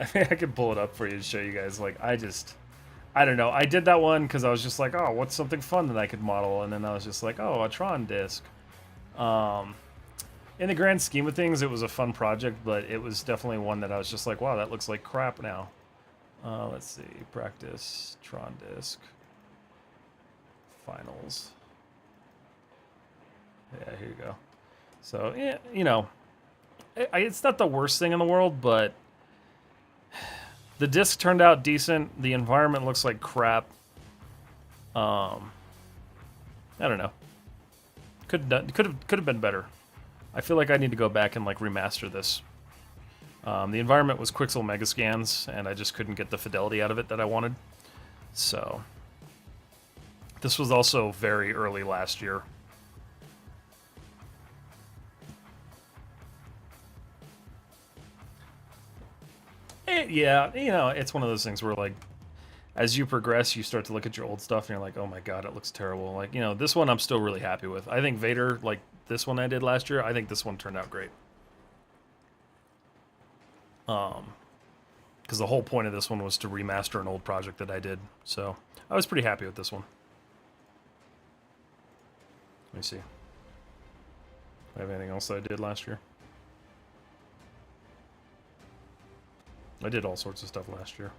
A: I mean, I could pull it up for you to show you guys. Like, I don't know. I did that one because I was just like, oh, what's something fun that I could model? And then I was just like, oh, a Tron disc. In the grand scheme of things, it was a fun project, but it was definitely one that I was just like, wow, that looks like crap now. Let's see. Practice. Tron disc. Finals. Yeah, here you go. So, yeah, you know, it's not the worst thing in the world, but the disc turned out decent. The environment looks like crap. I don't know. Could have been better. I feel like I need to go back and like remaster this. The environment was Quixel Megascans, and I just couldn't get the fidelity out of it that I wanted. So this was also very early last year. Yeah, you know, it's one of those things where, like, as you progress, you start to look at your old stuff, and you're like, oh my god, it looks terrible. Like, you know, this one I'm still really happy with. I think Vader, like, this one I did last year, I think this one turned out great. Because the whole point of this one was to remaster an old project that I did. So, I was pretty happy with this one. Let me see. I have anything else that I did last year? I did all sorts of stuff last year.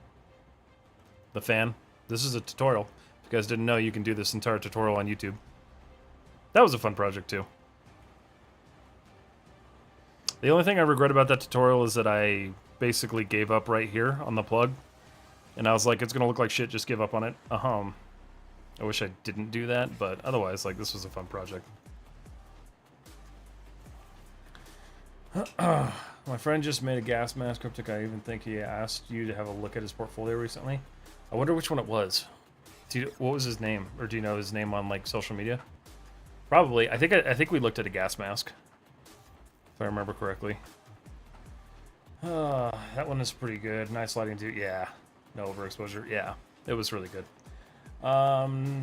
A: The fan. This is a tutorial. If you guys didn't know, you can do this entire tutorial on YouTube. That was a fun project too. The only thing I regret about that tutorial is that I basically gave up right here on the plug. And I was like, it's gonna look like shit, just give up on it. I wish I didn't do that, but otherwise, like, this was a fun project. My friend just made a gas mask cryptic. I even think he asked you to have a look at his portfolio recently. I wonder which one it was. What was his name? Or do you know his name on, like, social media? Probably. I think we looked at a gas mask. If I remember correctly. That one is pretty good. Nice lighting too. Yeah. No overexposure. Yeah. It was really good.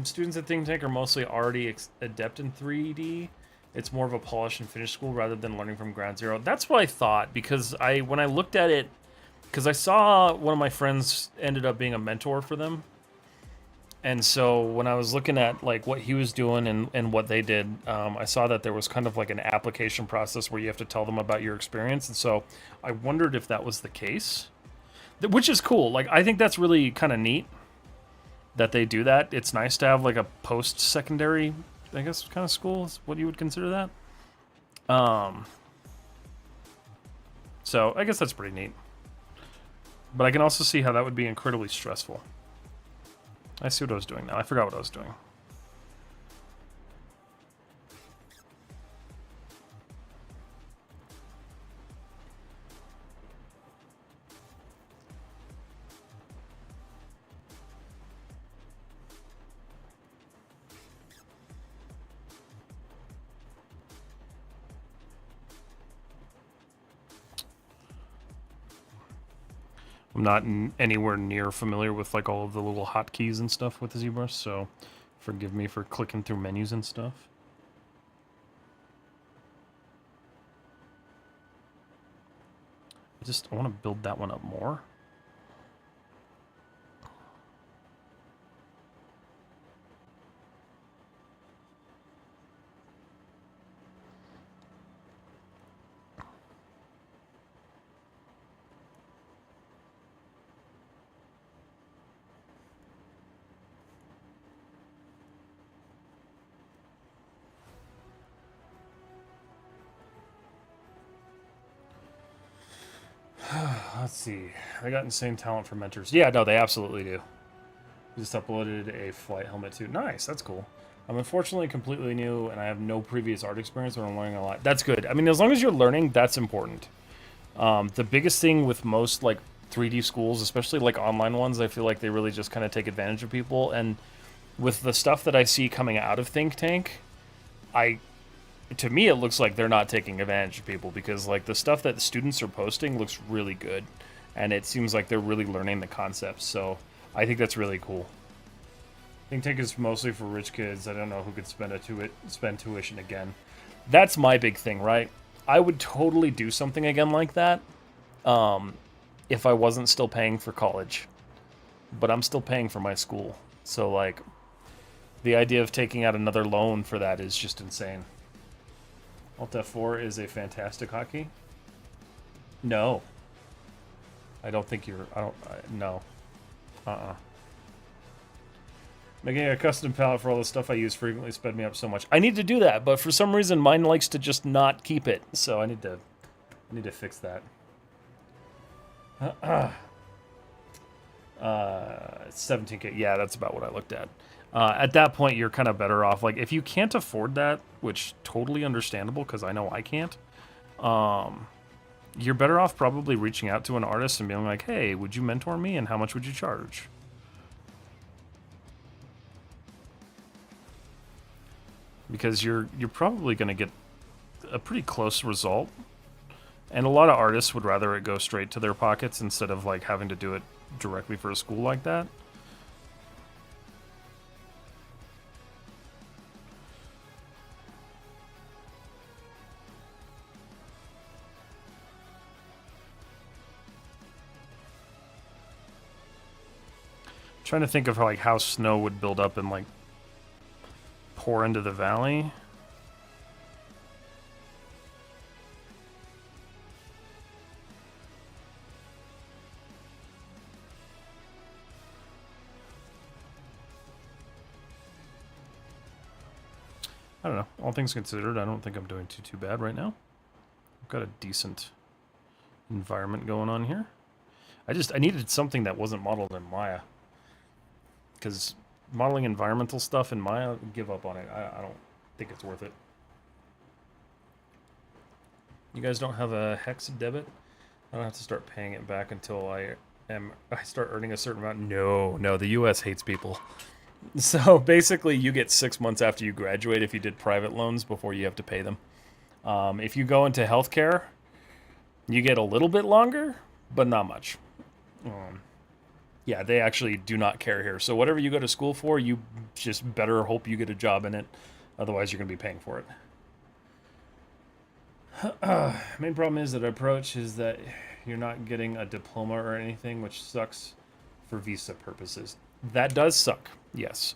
A: Students at Think Tank are mostly already adept in 3D. It's more of a polish and finish school rather than learning from ground zero. That's what I thought, because when I looked at it, because I saw one of my friends ended up being a mentor for them. And so when I was looking at like what he was doing and what they did, I saw that there was kind of like an application process where you have to tell them about your experience. And so I wondered if that was the case, which is cool. Like, I think that's really kind of neat that they do that. It's nice to have like a post-secondary, I guess, kind of school is what you would consider that. So I guess that's pretty neat. But I can also see how that would be incredibly stressful. I see what I was doing now. I forgot what I was doing. I'm not anywhere near familiar with like all of the little hotkeys and stuff with the ZBrush, so forgive me for clicking through menus and stuff. I want to build that one up more. Let's see. I got insane talent for mentors. Yeah, no, they absolutely do. Just uploaded a flight helmet too. Nice, that's cool. I'm unfortunately completely new and I have no previous art experience, but I'm learning a lot. That's good. I mean, as long as you're learning, that's important. The biggest thing with most like 3D schools, especially like online ones, I feel like they really just kind of take advantage of people. And with the stuff that I see coming out of Think Tank, to me, it looks like they're not taking advantage of people, because like the stuff that the students are posting looks really good, and it seems like they're really learning the concepts. So I think that's really cool. Think Tank is mostly for rich kids. I don't know who could spend tuition again. That's my big thing, right? I would totally do something again like that, if I wasn't still paying for college, but I'm still paying for my school. So like, the idea of taking out another loan for that is just insane. Alt F4 is a fantastic hotkey. No. I don't think you're... no. Making a custom palette for all the stuff I use frequently sped me up so much. I need to do that, but for some reason mine likes to just not keep it. So I need to fix that. 17K. Yeah, that's about what I looked at. At that point, you're kind of better off. Like, if you can't afford that, which totally understandable, because I know I can't, you're better off probably reaching out to an artist and being like, hey, would you mentor me, and how much would you charge? Because you're probably going to get a pretty close result. And a lot of artists would rather it go straight to their pockets instead of, like, having to do it directly for a school like that. Trying to think of how snow would build up and like pour into the valley. I don't know. All things considered, I don't think I'm doing too bad right now. I've got a decent environment going on here. I needed something that wasn't modeled in Maya. Because modeling environmental stuff in Maya, give up on it. I don't think it's worth it. You guys don't have a hex debit? I don't have to start paying it back until I start earning a certain amount. No, the US hates people. So basically you get 6 months after you graduate if you did private loans before you have to pay them. If you go into healthcare, you get a little bit longer, but not much. Yeah, they actually do not care here. So whatever you go to school for, you just better hope you get a job in it. Otherwise, you're going to be paying for it. Main problem is that approach is that you're not getting a diploma or anything, which sucks for visa purposes. That does suck, yes.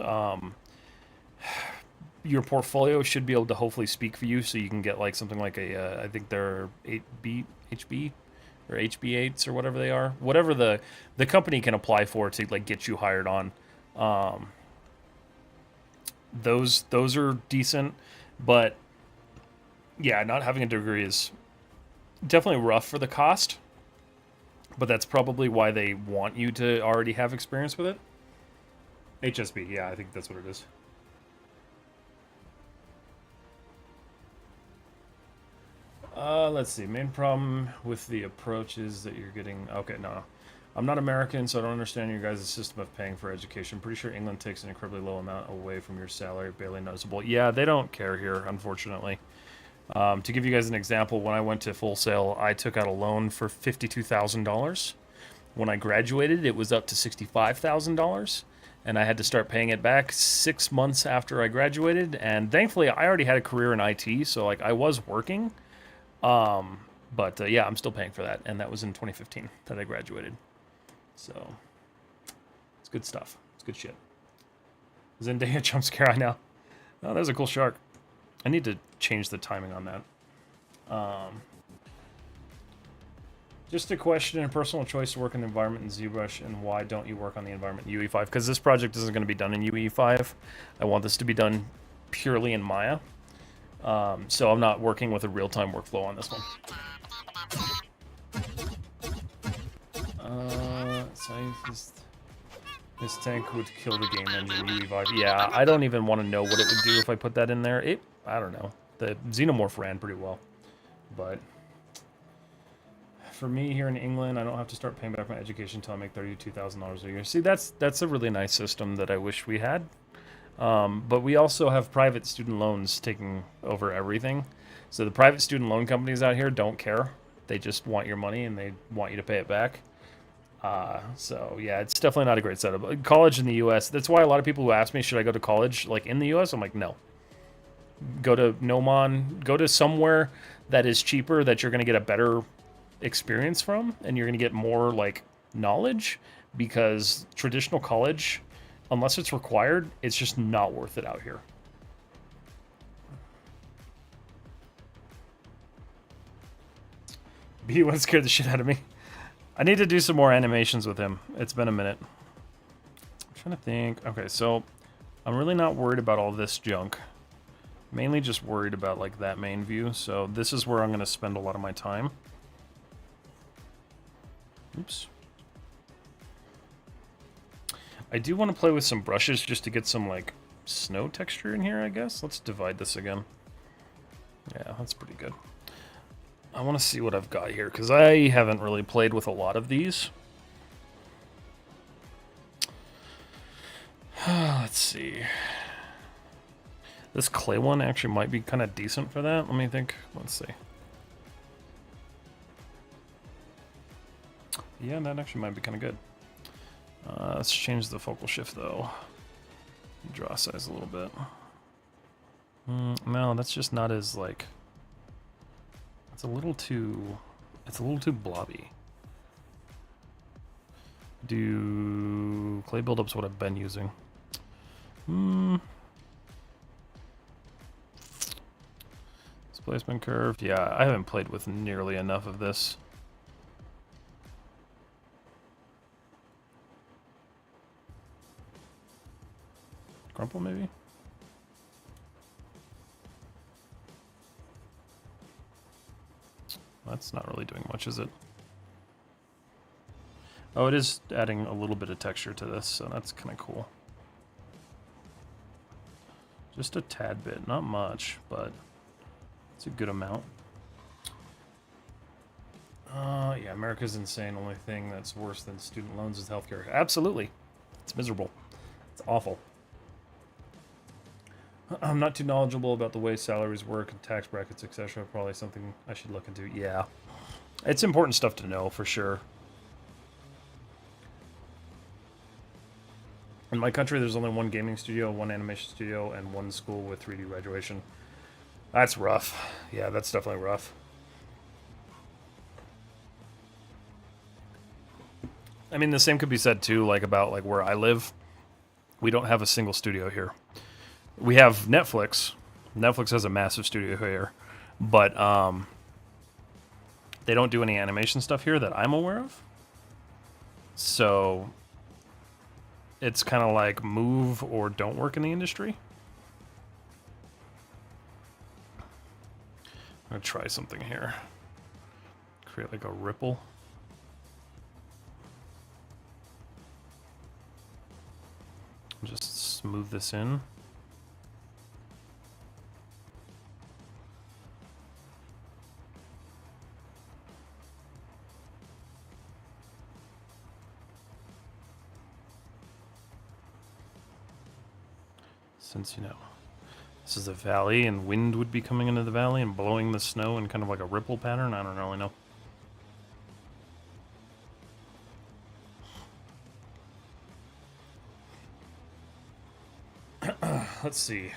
A: Your portfolio should be able to hopefully speak for you, so you can get like something like I think they're HB or HB8s or whatever they are. Whatever the company can apply for to like get you hired on. Those are decent, but yeah, not having a degree is definitely rough for the cost. But that's probably why they want you to already have experience with it. HSB, yeah, I think that's what it is. Let's see. Main problem with the approach is that you're getting... Okay, no. I'm not American, so I don't understand your guys' system of paying for education. Pretty sure England takes an incredibly low amount away from your salary, barely noticeable. Yeah, they don't care here, unfortunately. To give you guys an example, when I went to Full Sail, I took out a loan for $52,000. When I graduated, it was up to $65,000. And I had to start paying it back 6 months after I graduated. And thankfully, I already had a career in IT, so like I was working. But yeah, I'm still paying for that, and that was in 2015 that I graduated. So it's good stuff. It's good shit. Zendaya jump scare, I know. Oh, there's a cool shark. I need to change the timing on that. Just a question and personal choice to work in the environment in ZBrush, and why don't you work on the environment in UE5? Because this project isn't going to be done in UE5. I want this to be done purely in Maya. So I'm not working with a real-time workflow on this one. This tank would kill the game engine UE5. Yeah, I don't even want to know what it would do if I put that in there. I don't know. The Xenomorph ran pretty well. But for me here in England, I don't have to start paying back my education until I make $32,000 a year. See, that's a really nice system that I wish we had. But we also have private student loans taking over everything. So the private student loan companies out here don't care. They just want your money and they want you to pay it back. So yeah, it's definitely not a great setup. College in the US, that's why a lot of people who ask me, should I go to college like in the US? I'm like, no. Go to Nomon, go to somewhere that is cheaper, that you're going to get a better experience from, and you're going to get more like knowledge, because traditional college, unless it's required, it's just not worth it out here. B1 scared the shit out of me. I need to do some more animations with him. It's been a minute. I'm trying to think. Okay, so I'm really not worried about all this junk. Mainly just worried about like that main view. So this is where I'm going to spend a lot of my time. Oops. I do want to play with some brushes just to get some like snow texture in here, I guess. Let's divide this again. Yeah, that's pretty good. I want to see what I've got here, because I haven't really played with a lot of these. Let's see. This clay one actually might be kind of decent for that. Let me think. Let's see. Yeah, that actually might be kind of good. Let's change the focal shift, though. Draw size a little bit. No, that's just not as, like... It's a little too blobby. Do clay buildup's what I've been using. Displacement curve. Yeah, I haven't played with nearly enough of this. Crumple, maybe? It's not really doing much, is it? Oh, it is adding a little bit of texture to this, so that's kind of cool. Just a tad bit, not much, but it's a good amount. Yeah, America's insane. Only thing that's worse than student loans is healthcare. Absolutely. It's miserable. It's awful. I'm not too knowledgeable about the way salaries work and tax brackets, etc. Probably something I should look into. Yeah. It's important stuff to know, for sure. In my country, there's only one gaming studio, one animation studio, and one school with 3D graduation. That's rough. Yeah, that's definitely rough. I mean, the same could be said, too, like, about, like, where I live. We don't have a single studio here. We have Netflix. Netflix has a massive studio here. But, they don't do any animation stuff here that I'm aware of. So, it's kind of like move or don't work in the industry. I'm going to try something here. Create like a ripple. Just smooth this in. Since, you know, this is a valley and wind would be coming into the valley and blowing the snow in kind of like a ripple pattern, I don't really know. Let's see.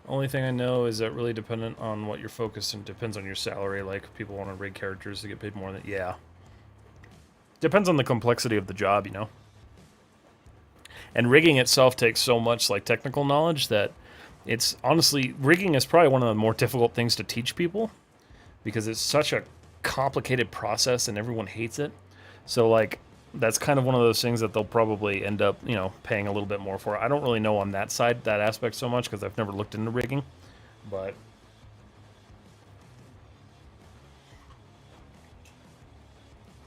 A: Only thing I know is that really dependent on what you're focused and depends on your salary. Like, people want to rig characters to get paid more than... Yeah. Depends on the complexity of the job, you know? And rigging itself takes so much, like, technical knowledge that it's... Honestly, rigging is probably one of the more difficult things to teach people because it's such a complicated process and everyone hates it. So, like, that's kind of one of those things that they'll probably end up, you know, paying a little bit more for. I don't really know on that side, that aspect so much because I've never looked into rigging, but...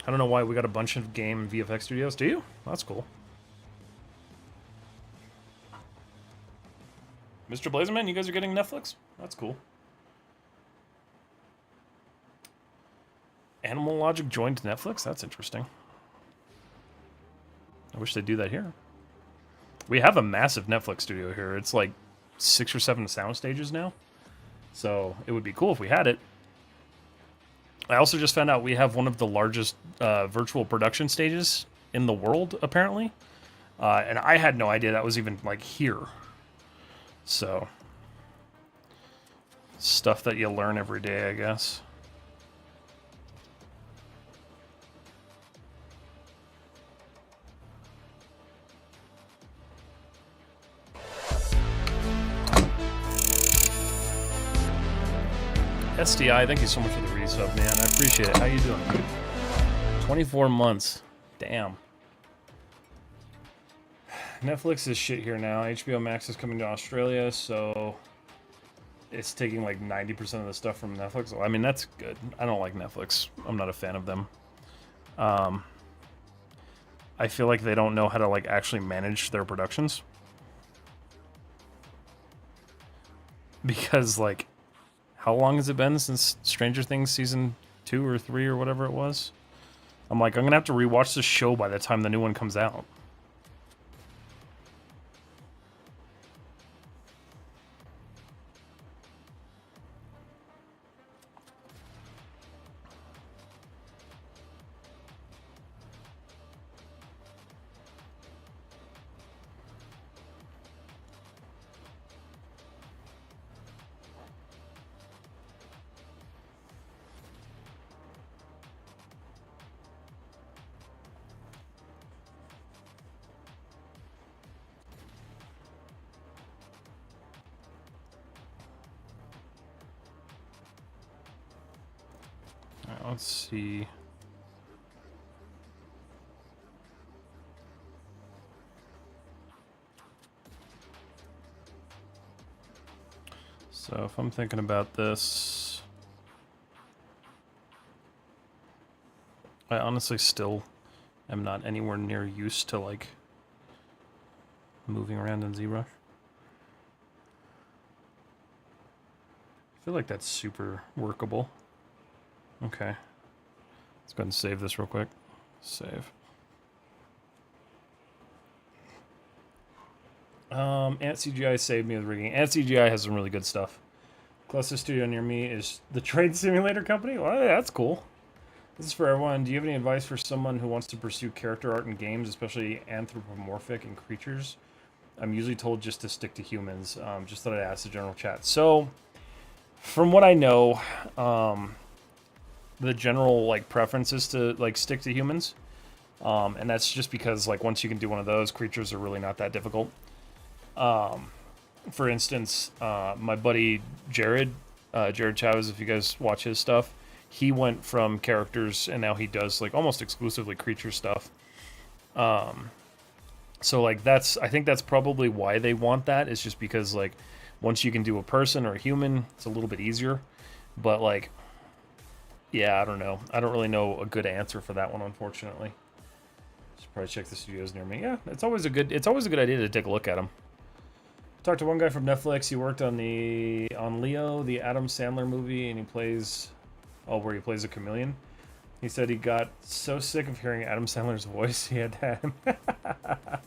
A: I don't know why we got a bunch of game VFX studios. Do you? That's cool. Mr. Blazerman, you guys are getting Netflix? That's cool. Animal Logic joined Netflix? That's interesting. I wish they'd do that here. We have a massive Netflix studio here. It's like 6 or 7 sound stages now. So it would be cool if we had it. I also just found out we have one of the largest virtual production stages in the world, apparently. And I had no idea that was even, like, here. So, stuff that you learn every day, I guess. SDI, thank you so much for the resub, man. I appreciate it. How you doing, dude? 24 months. Damn. Netflix is shit here now. HBO Max is coming to Australia, so it's taking like 90% of the stuff from Netflix. I mean, that's good. I don't like Netflix. I'm not a fan of them. I feel like they don't know how to, like, actually manage their productions. Because, like, how long has it been since Stranger Things season 2 or 3 or whatever it was? I'm like, I'm gonna have to rewatch the show by the time the new one comes out. Let's see. So if I'm thinking about this, I honestly still am not anywhere near used to like moving around in ZBrush. I feel like that's super workable. Okay. Let's go ahead and save this real quick. Save. Ant CGI saved me with rigging. Ant CGI has some really good stuff. Closest studio near me is the Trade Simulator Company. Well, yeah, that's cool. This is for everyone. Do you have any advice for someone who wants to pursue character art in games, especially anthropomorphic and creatures? I'm usually told just to stick to humans. Just thought I'd ask the general chat. So, from what I know, the general like preference is to like stick to humans, and that's just because like once you can do one of those, creatures are really not that difficult. For instance, my buddy Jared Chavez, if you guys watch his stuff, he went from characters and now he does like almost exclusively creature stuff. So like I think that's probably why they want that. It's just because like once you can do a person or a human, it's a little bit easier. But like, yeah, I don't know. I don't really know a good answer for that one, unfortunately. Should probably check the studios near me. Yeah, it's always a good idea to take a look at them. Talked to one guy from Netflix. He worked on Leo, the Adam Sandler movie, and he plays where he plays a chameleon. He said he got so sick of hearing Adam Sandler's voice, he had to have him. I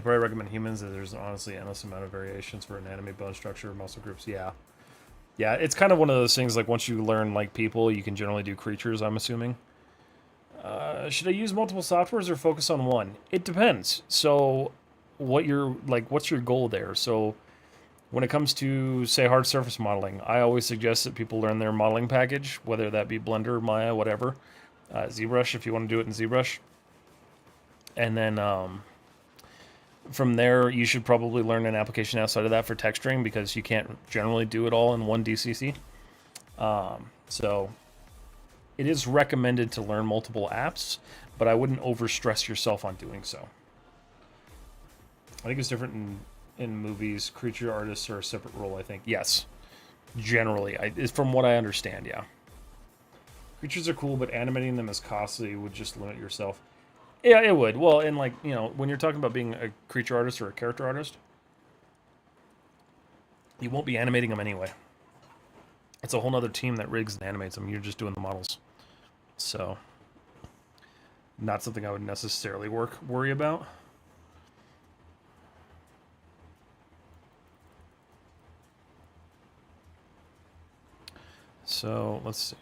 A: probably recommend Humans, as there's honestly endless amount of variations for anatomy, bone structure, muscle groups. Yeah, it's kind of one of those things. Like once you learn like people, you can generally do creatures. I'm assuming. Should I use multiple softwares or focus on one? It depends. So, what's your goal there? So, when it comes to say hard surface modeling, I always suggest that people learn their modeling package, whether that be Blender, Maya, whatever, ZBrush if you want to do it in ZBrush, and then from there you should probably learn an application outside of that for texturing because you can't generally do it all in one DCC. So it is recommended to learn multiple apps, but I wouldn't overstress yourself on doing so. I think it's different in movies. Creature artists are a separate role, I think. Yes, generally, from what I understand, yeah. Creatures are cool, but animating them is costly. Would just limit yourself. Yeah, it would. Well, and like, you know, when you're talking about being a creature artist or a character artist, you won't be animating them anyway. It's a whole nother team that rigs and animates them. You're just doing the models. So, not something I would necessarily worry about. So, let's see.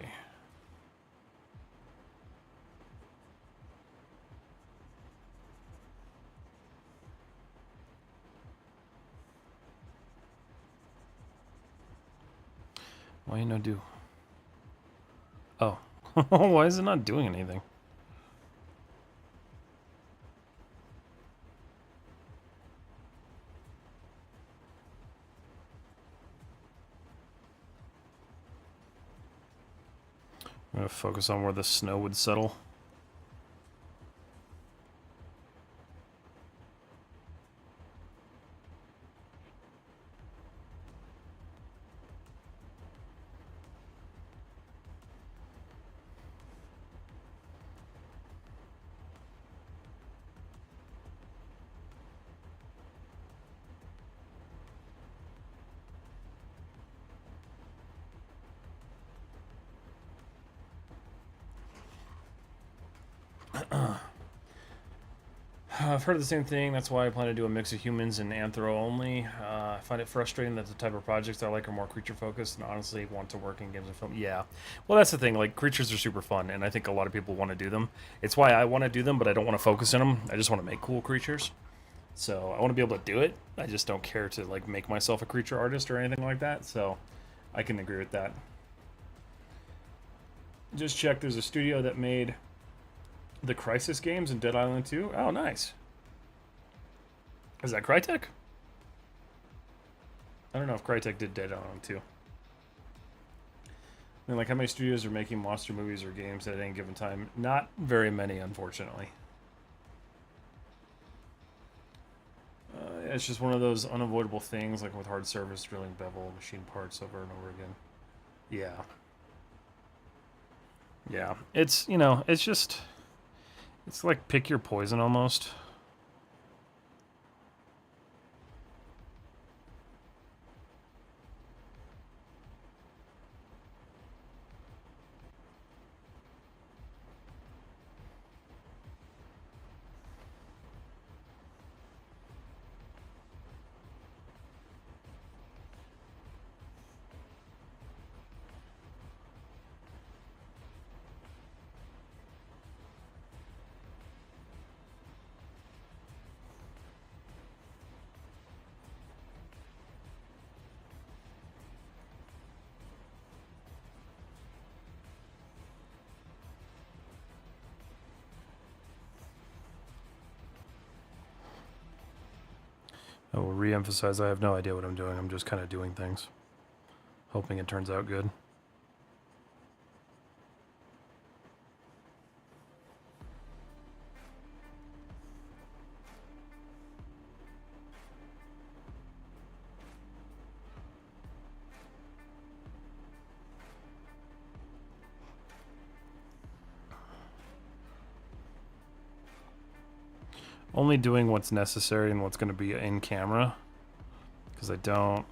A: Why you no do? Oh. Why is it not doing anything? I'm going to focus on where the snow would settle. I've heard the same thing. That's why I plan to do a mix of humans and anthro only. I find it frustrating that the type of projects I like are more creature focused and honestly want to work in games and film. Yeah. Well, that's the thing. Like, creatures are super fun, and I think a lot of people want to do them. It's why I want to do them, but I don't want to focus on them. I just want to make cool creatures. So I want to be able to do it. I just don't care to, like, make myself a creature artist or anything like that. So I can agree with that. Just check. There's a studio that made the Crysis games and Dead Island 2. Oh, nice. Is that Crytek? I don't know if Crytek did Dead Island 2. I mean, like, how many studios are making monster movies or games at any given time? Not very many, unfortunately. it's just one of those unavoidable things, like with hard surface drilling, bevel, machine parts over and over again. Yeah. Yeah. It's, you know, it's just, it's like pick your poison almost. I will re-emphasize, I have no idea what I'm doing. I'm just kind of doing things, hoping it turns out good. Only doing what's necessary and what's going to be in camera, because I don't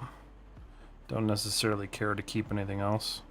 A: necessarily care to keep anything else.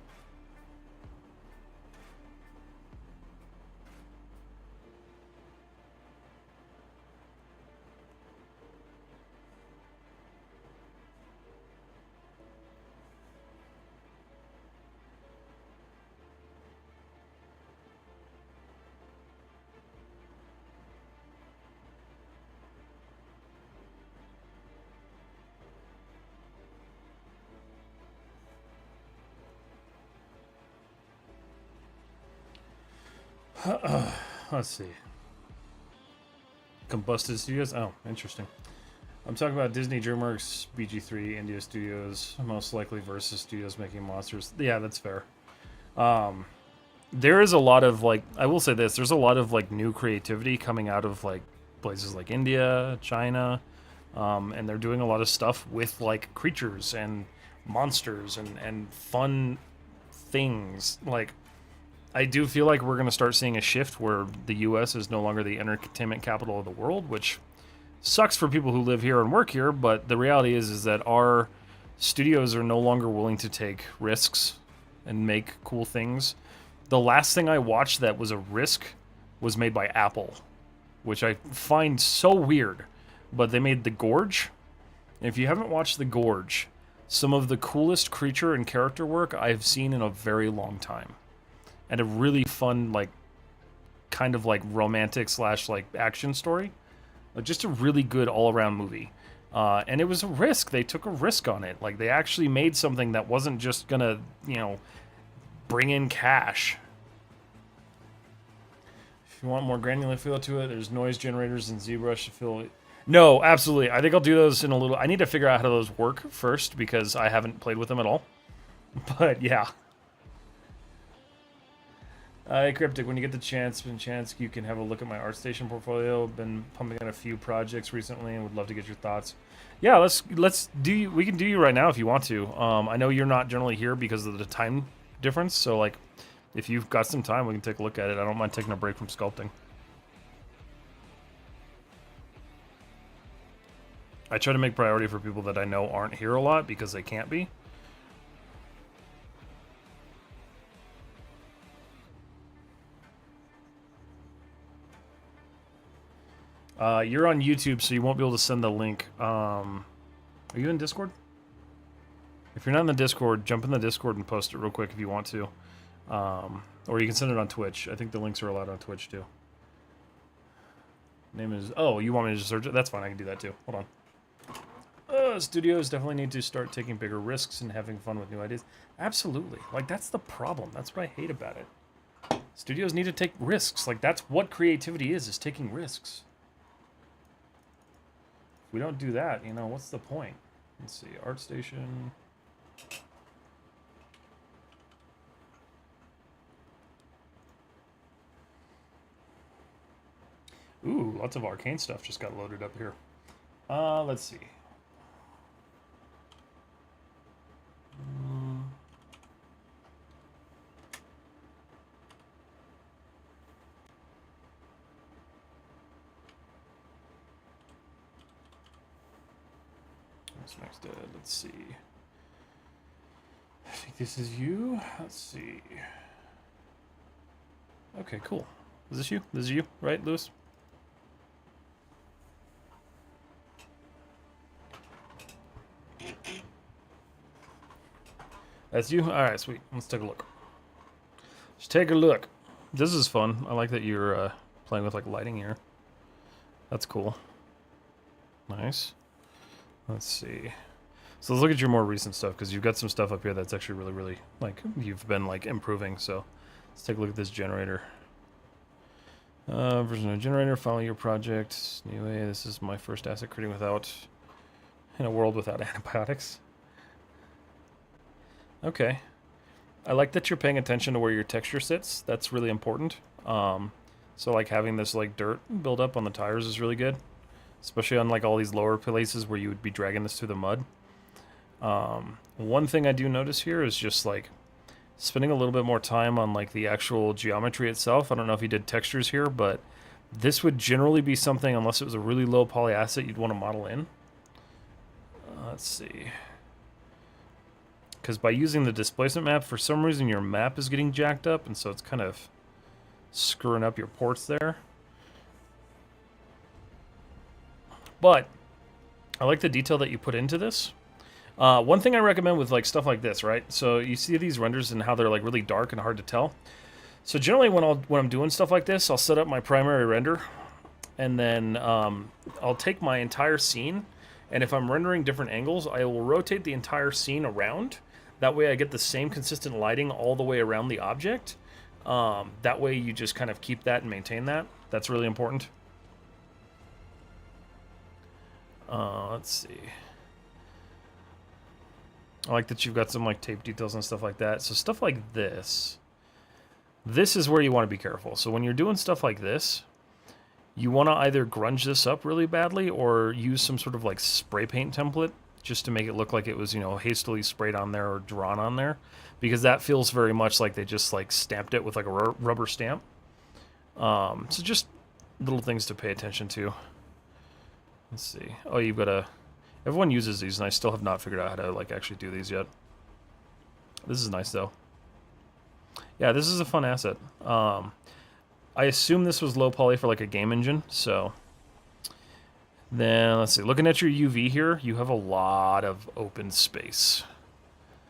A: Let's see. Combusted Studios? Oh, interesting. I'm talking about Disney, DreamWorks, BG3, India Studios, most likely Versus Studios making monsters. Yeah, that's fair. There is a lot of, like, I will say this, there's a lot of, like, new creativity coming out of, like, places like India, China, and they're doing a lot of stuff with, like, creatures and monsters and fun things. Like, I do feel like we're going to start seeing a shift where the U.S. is no longer the entertainment capital of the world, which sucks for people who live here and work here, but the reality is that our studios are no longer willing to take risks and make cool things. The last thing I watched that was a risk was made by Apple, which I find so weird, but they made The Gorge. And if you haven't watched The Gorge, some of the coolest creature and character work I've seen in a very long time. And a really fun, like, kind of like romantic / like action story. Like, just a really good all-around movie. And it was a risk. They took a risk on it. Like, they actually made something that wasn't just gonna, you know, bring in cash. If you want more granular feel to it, there's noise generators and ZBrush to fill it. No, absolutely. I think I'll do those in a little... I need to figure out how those work first, because I haven't played with them at all. But, yeah. Cryptic, when you get the chance, you can have a look at my ArtStation portfolio. Been pumping out a few projects recently, and would love to get your thoughts. Yeah, let's do. We can do you right now if you want to. I know you're not generally here because of the time difference, so like, if you've got some time, we can take a look at it. I don't mind taking a break from sculpting. I try to make priority for people that I know aren't here a lot because they can't be. You're on YouTube, so you won't be able to send the link. Are you in Discord? If you're not in the Discord, jump in the Discord and post it real quick if you want to. Or you can send it on Twitch. I think the links are allowed on Twitch, too. Name is... Oh, you want me to just search it? That's fine, I can do that, too. Hold on. Studios definitely need to start taking bigger risks and having fun with new ideas. Absolutely. Like, that's the problem. That's what I hate about it. Studios need to take risks. Like, that's what creativity is taking risks. If we don't do that, you know, what's the point? Let's see, ArtStation. Ooh, lots of arcane stuff just got loaded up here. Let's see. What's next? Let's see. I think this is you. Let's see. Okay, cool. Is this you? This is you, right, Lewis? That's you? Alright, sweet. Let's take a look. Let's take a look. This is fun. I like that you're playing with like lighting here. That's cool. Nice. Let's see. So let's look at your more recent stuff, because you've got some stuff up here that's actually really, really, like, you've been, like, improving. So let's take a look at this generator. Version of generator, follow your project. Anyway, this is my first asset creating without, in a world without antibiotics. Okay. I like that you're paying attention to where your texture sits. That's really important. So, like, having this, like, dirt build up on the tires is really good. Especially on, like, all these lower places where you would be dragging this through the mud. One thing I do notice here is just, like, spending a little bit more time on, like, the actual geometry itself. I don't know if you did textures here, but this would generally be something, unless it was a really low poly asset, you'd want to model in. Let's see. Because by using the displacement map, for some reason your map is getting jacked up, and so it's kind of screwing up your ports there. But I like the detail that you put into this. One thing I recommend with like stuff like this, right? So you see these renders and how they're like really dark and hard to tell. So generally when I'm doing stuff like this, I'll set up my primary render, and then I'll take my entire scene, and if I'm rendering different angles, I will rotate the entire scene around. That way I get the same consistent lighting all the way around the object. That way you just kind of keep that and maintain that. That's really important. Let's see. I like that you've got some like tape details and stuff like that. So stuff like this is where you want to be careful. So when you're doing stuff like this, you want to either grunge this up really badly or use some sort of like spray paint template just to make it look like it was, you know, hastily sprayed on there or drawn on there, because that feels very much like they just like stamped it with like a rubber stamp. So just little things to pay attention to. Let's see. Oh, you've got a... Everyone uses these, and I still have not figured out how to like actually do these yet. This is nice, though. Yeah, this is a fun asset. I assume this was low poly for like a game engine, so... Then, let's see. Looking at your UV here, you have a lot of open space.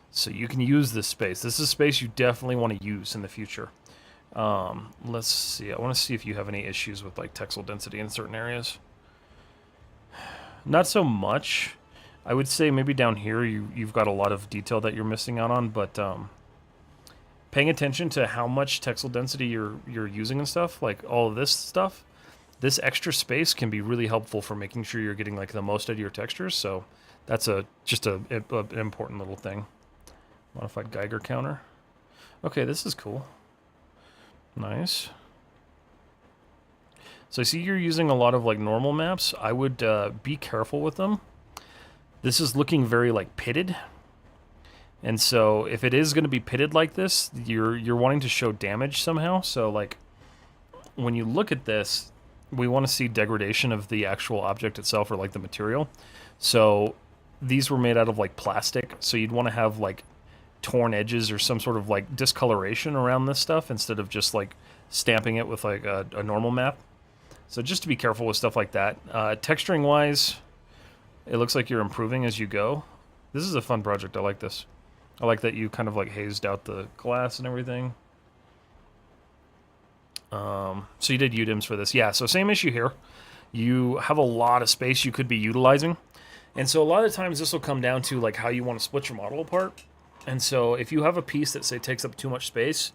A: So you can use this space. This is space you definitely want to use in the future. Let's see. I want to see if you have any issues with like texel density in certain areas. Not so much. I would say maybe down here you've got a lot of detail that you're missing out on, but paying attention to how much texel density you're using and stuff, like all of this stuff, this extra space can be really helpful for making sure you're getting like the most out of your textures. So that's just an important little thing. Modified Geiger counter. Okay, this is cool. Nice. So I see you're using a lot of like normal maps. I would be careful with them. This is looking very like pitted. And so if it is going to be pitted like this, you're wanting to show damage somehow. So like when you look at this, we want to see degradation of the actual object itself or like the material. So these were made out of like plastic. So you'd want to have like torn edges or some sort of like discoloration around this stuff instead of just like stamping it with like a normal map. So just to be careful with stuff like that. Texturing wise, it looks like you're improving as you go. This is a fun project. I like this. I like that you kind of like hazed out the glass and everything. So you did UDIMs for this. Yeah, so same issue here. You have a lot of space you could be utilizing. And so a lot of times this will come down to like how you want to split your model apart. And so if you have a piece that say takes up too much space,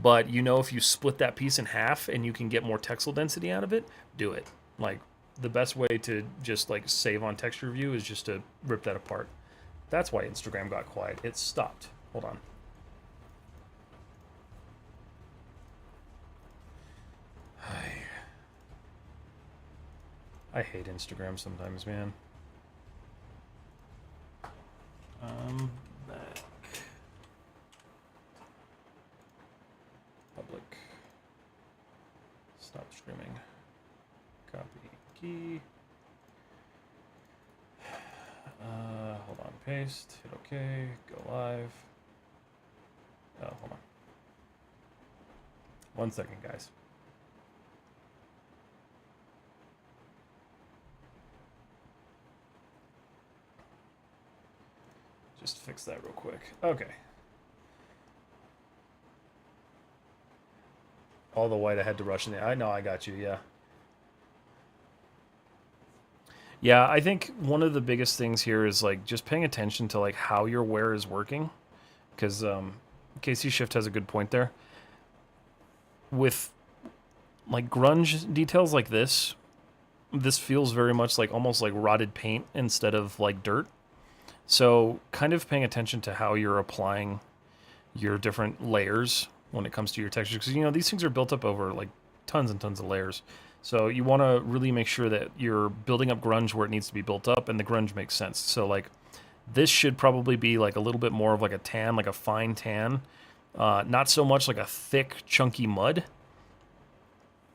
A: but you know if you split that piece in half and you can get more texel density out of it, do it. Like the best way to just like save on texture view is just to rip that apart. That's why Instagram got quiet. It stopped. Hold on. I hate Instagram sometimes, man. I'm back. Public. Stop streaming. Copy key. Hold on, paste, hit OK, go live. Oh, hold on. 1 second, guys. Just fix that real quick. Okay. All the white I had to rush in there. I know, I got you, yeah. Yeah, I think one of the biggest things here is like just paying attention to like how your wear is working, because KC Shift has a good point there. With like grunge details like this feels very much like almost like rotted paint instead of like dirt. So kind of paying attention to how you're applying your different layers when it comes to your textures, because you know these things are built up over like tons and tons of layers. So you want to really make sure that you're building up grunge where it needs to be built up, and the grunge makes sense. So like this should probably be like a little bit more of like a tan, like a fine tan, not so much like a thick chunky mud,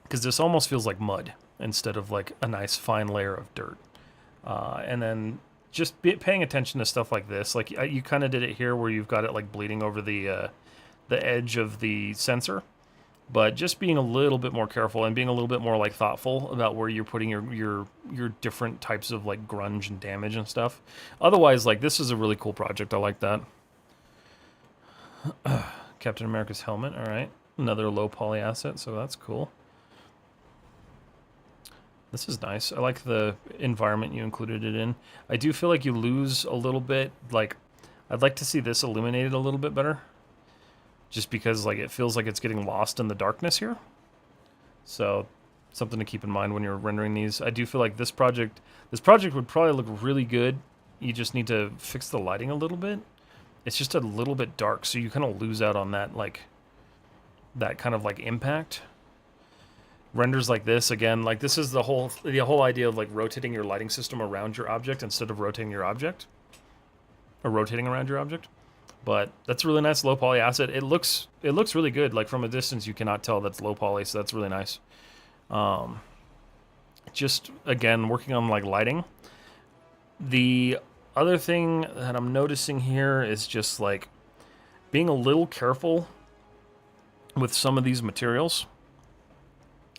A: because this almost feels like mud instead of like a nice fine layer of dirt. And then just paying attention to stuff like this, like you kind of did it here where you've got it like bleeding over the edge of the sensor. But just being a little bit more careful and being a little bit more like thoughtful about where you're putting your different types of like grunge and damage and stuff. Otherwise, like this is a really cool project. I like that. Captain America's helmet. All right, another low poly asset, so that's cool. This is nice. I like the environment you included it in. I do feel like you lose a little bit. Like I'd like to see this illuminated a little bit better, just because like it feels like it's getting lost in the darkness here. So something to keep in mind when you're rendering these. I do feel like this project would probably look really good. You just need to fix the lighting a little bit. It's just a little bit dark, so you kind of lose out on that like that kind of like impact. Renders like this, again, like this is the whole idea of like rotating your lighting system around your object instead of rotating your object, or rotating around your object. But that's a really nice low poly asset. It looks really good. Like from a distance, you cannot tell that's low poly, so that's really nice. Just again, working on like lighting. The other thing that I'm noticing here is just like being a little careful with some of these materials,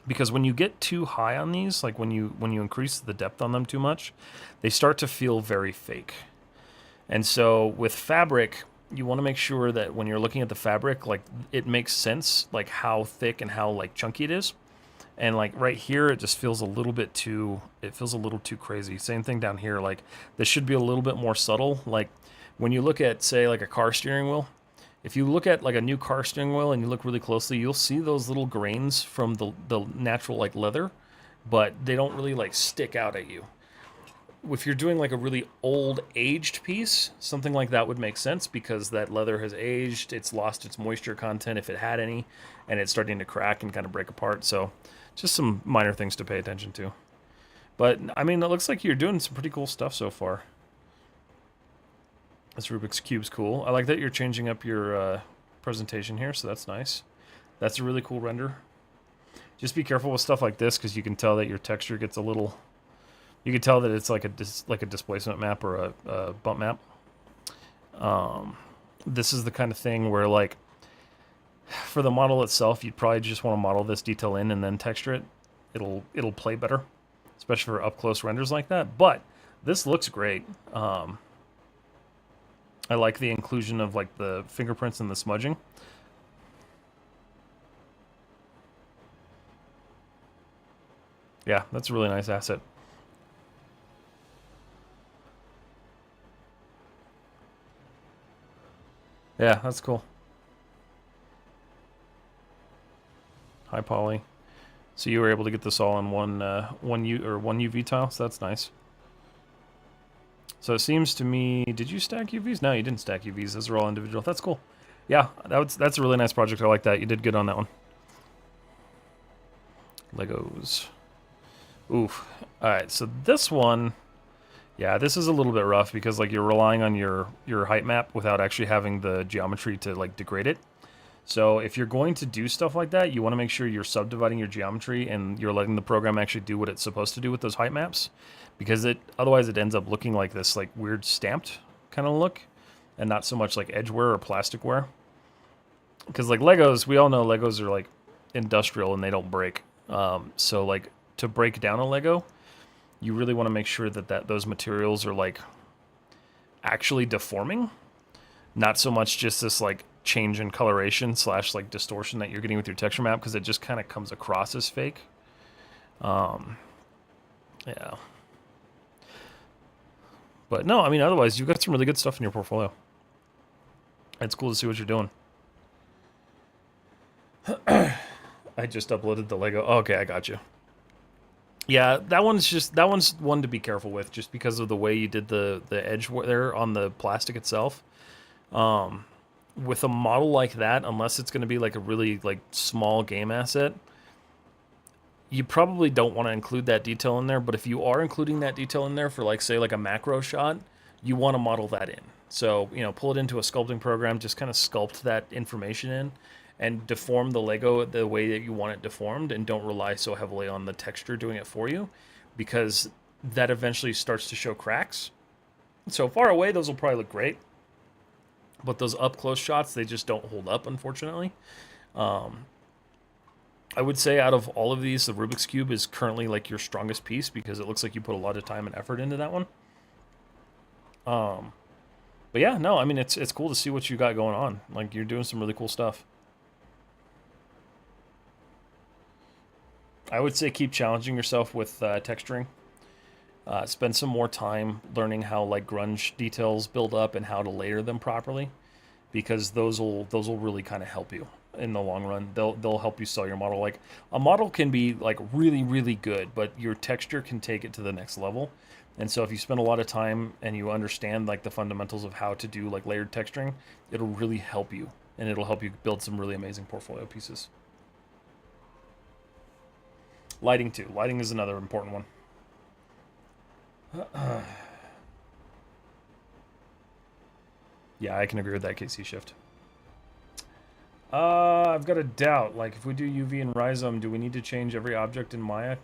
A: because when you get too high on these, like when you increase the depth on them too much, they start to feel very fake. And so with fabric, you want to make sure that when you're looking at the fabric, like it makes sense, like how thick and how like chunky it is. And like right here, it just feels a little bit too, it feels a little too crazy. Same thing down here, like this should be a little bit more subtle. Like when you look at, say, like a car steering wheel, if you look at like a new car steering wheel and you look really closely, you'll see those little grains from the natural like leather, but they don't really like stick out at you. If you're doing like a really old aged piece, something like that would make sense, because that leather has aged, it's lost its moisture content if it had any, and it's starting to crack and kind of break apart. So just some minor things to pay attention to. But I mean, it looks like you're doing some pretty cool stuff so far. This Rubik's Cube's cool. I like that you're changing up your presentation here, so that's nice. That's a really cool render. Just be careful with stuff like this, because you can tell that your texture gets a little... You can tell that it's like a displacement map or a bump map. This is the kind of thing where, like, for the model itself, you'd probably just want to model this detail in and then texture it. It'll play better, especially for up close renders like that. But this looks great. I like the inclusion of like the fingerprints and the smudging. Yeah, that's a really nice asset. Yeah, that's cool. High poly. So you were able to get this all in one UV tile, so that's nice. So it seems to me, did you stack UVs? No, you didn't stack UVs. Those are all individual. That's cool. Yeah, that's a really nice project. I like that. You did good on that one. Legos. Oof. All right, so this one Yeah, this is a little bit rough because like you're relying on your height map without actually having the geometry to like degrade it. So if you're going to do stuff like that, you want to make sure you're subdividing your geometry and you're letting the program actually do what it's supposed to do with those height maps, because it otherwise it ends up looking like this like weird stamped kind of look, and not so much like edgeware or plasticware. Because like Legos, we all know Legos are like industrial and they don't break. So like to break down a Lego, you really want to make sure that those materials are like actually deforming, not so much just this like change in coloration slash like distortion that you're getting with your texture map, because it just kind of comes across as fake. Yeah. But no, I mean, otherwise you've got some really good stuff in your portfolio. It's cool to see what you're doing. I just uploaded the Lego. Oh, okay, I got you. Yeah, that one's one to be careful with, just because of the way you did the edge there on the plastic itself. With a model like that, unless it's going to be like a really like small game asset, you probably don't want to include that detail in there. But if you are including that detail in there for like say like a macro shot, you want to model that in. So pull it into a sculpting program, just kind of sculpt that information in, and deform the Lego the way that you want it deformed, and don't rely so heavily on the texture doing it for you, because that eventually starts to show cracks. So far away, those will probably look great, but those up close shots, they just don't hold up, unfortunately. I would say out of all of these, the Rubik's Cube is currently like your strongest piece, because it looks like you put a lot of time and effort into that one. But yeah, no, I mean, it's cool to see what you got going on. Like, you're doing some really cool stuff. I would say keep challenging yourself with texturing. Spend some more time learning how like grunge details build up and how to layer them properly, because those will really kind of help you in the long run. They'll help you sell your model. Like, a model can be like really really good, but your texture can take it to the next level. And so if you spend a lot of time and you understand like the fundamentals of how to do like layered texturing, it'll really help you, and it'll help you build some really amazing portfolio pieces. Lighting too. Lighting is another important one. Yeah, I can agree with that, KC Shift. I've got a doubt. Like, if we do UV and Rhizome, do we need to change every object in Maya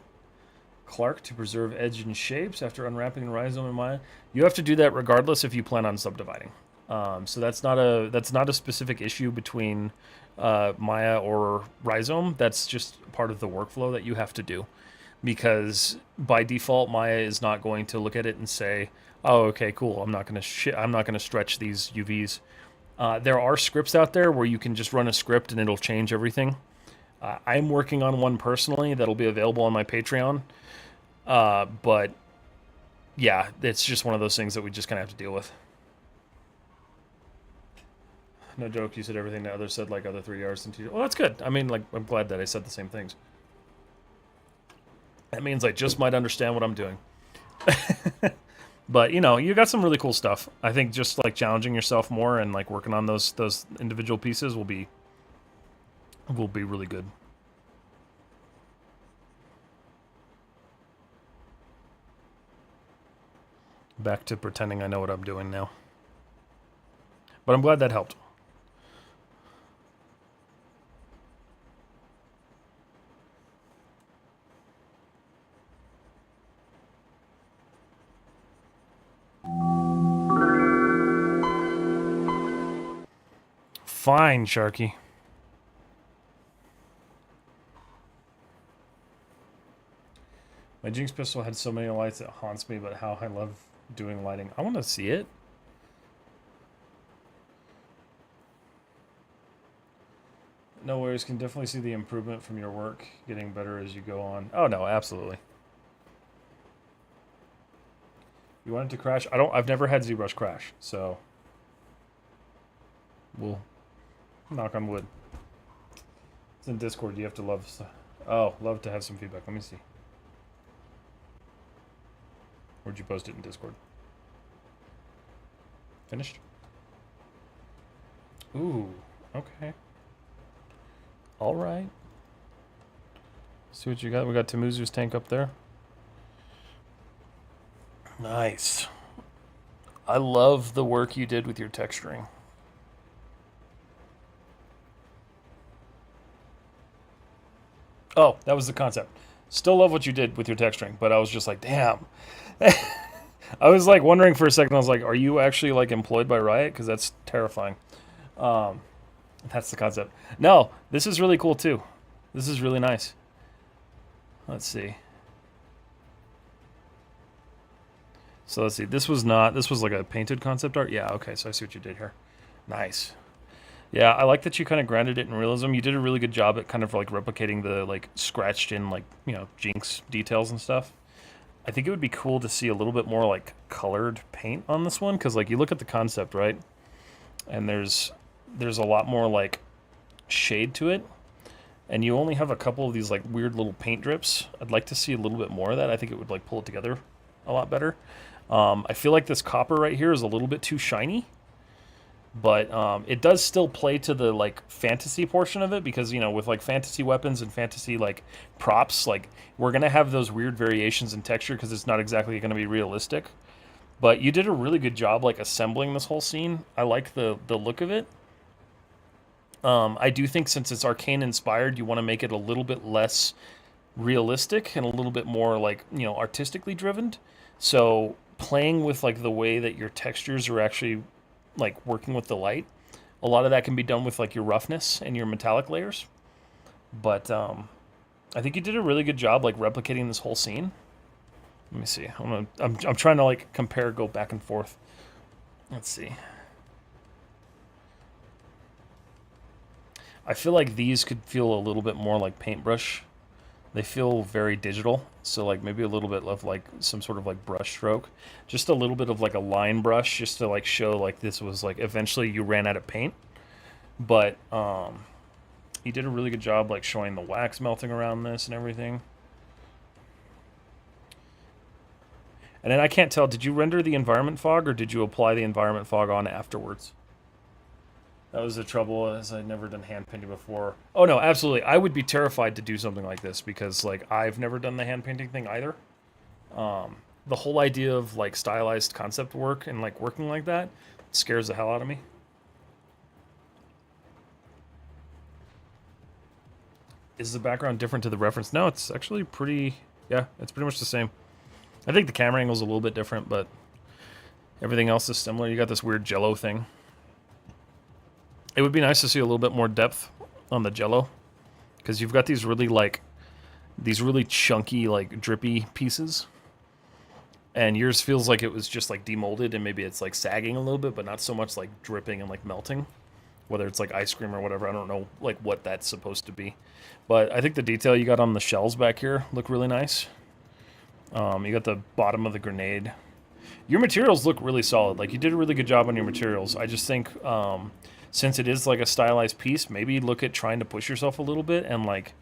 A: Clark to preserve edge and shapes after unwrapping Rhizome in Maya? You have to do that regardless if you plan on subdividing. So that's not a specific issue between Maya or Rhizome. That's just part of the workflow that you have to do, because by default Maya is not going to look at it and say, "Oh, okay, cool. I'm not going to stretch these UVs." There are scripts out there where you can just run a script and it'll change everything. I'm working on one personally that'll be available on my Patreon. But yeah, it's just one of those things that we just kind of have to deal with. No joke, you said everything the others said, like other 3Rs and 2. Well, that's good. I mean, like, I'm glad that I said the same things. That means I just might understand what I'm doing. But you got some really cool stuff. I think just like challenging yourself more and like working on those individual pieces will be really good. Back to pretending I know what I'm doing now. But I'm glad that helped. Fine, Sharky. My Jinx pistol had so many lights it haunts me, but how I love doing lighting. I want to see it. No worries, can definitely see the improvement from your work, getting better as you go on. Oh no, absolutely. You want it to crash? I've never had ZBrush crash, so we'll knock on wood. It's in Discord. You have to love. Oh, love to have some feedback. Let me see. Where'd you post it in Discord? Finished? Ooh, okay. All right. See what you got. We got Tamuzu's tank up there. Nice. I love the work you did with your texturing. Oh, that was the concept. Still love what you did with your texturing, but I was just like, damn. I was like wondering for a second. I was like, are you actually like employed by Riot? Because that's terrifying. Um, that's the concept. No, this is really cool too. This is really nice. Let's see. So let's see. This was not. This was like a painted concept art. Yeah. Okay. So I see what you did here. Nice. Yeah, I like that you kind of grounded it in realism. You did a really good job at kind of like replicating the like scratched in like Jinx details and stuff. I think it would be cool to see a little bit more like colored paint on this one because like you look at the concept, right? And there's a lot more like shade to it, and you only have a couple of these like weird little paint drips. I'd like to see a little bit more of that. I think it would like pull it together a lot better. I feel like this copper right here is a little bit too shiny, but it does still play to the like fantasy portion of it because with like fantasy weapons and fantasy like props, like we're gonna have those weird variations in texture because it's not exactly gonna be realistic. But you did a really good job like assembling this whole scene. I like the look of it. I do think since it's arcane inspired, you want to make it a little bit less realistic and a little bit more like artistically driven. So playing with like the way that your textures are actually like working with the light, a lot of that can be done with like your roughness and your metallic layers. But I think you did a really good job like replicating this whole scene. Let me see. I'm trying to like compare, go back and forth. Let's see. I feel like these could feel a little bit more like paintbrush. They feel very digital, so like maybe a little bit of like some sort of like brush stroke, just a little bit of like a line brush, just to like show like this was like eventually you ran out of paint. But he did a really good job like showing the wax melting around this and everything. And then I can't tell, did you render the environment fog or did you apply the environment fog on afterwards? That was the trouble, as I'd never done hand painting before. Oh no, absolutely. I would be terrified to do something like this because like I've never done the hand painting thing either. The whole idea of like stylized concept work and like working like that scares the hell out of me. Is the background different to the reference? No, it's actually pretty, yeah, it's pretty much the same. I think the camera angle's a little bit different, but everything else is similar. You got this weird jello thing. It would be nice to see a little bit more depth on the jello because you've got these really chunky, like drippy pieces. And yours feels like it was just like demolded and maybe it's like sagging a little bit, but not so much like dripping and like melting. Whether it's like ice cream or whatever, I don't know like what that's supposed to be. But I think the detail you got on the shells back here look really nice. You got the bottom of the grenade. Your materials look really solid. Like you did a really good job on your materials. I just think since it is like a stylized piece, maybe look at trying to push yourself a little bit and like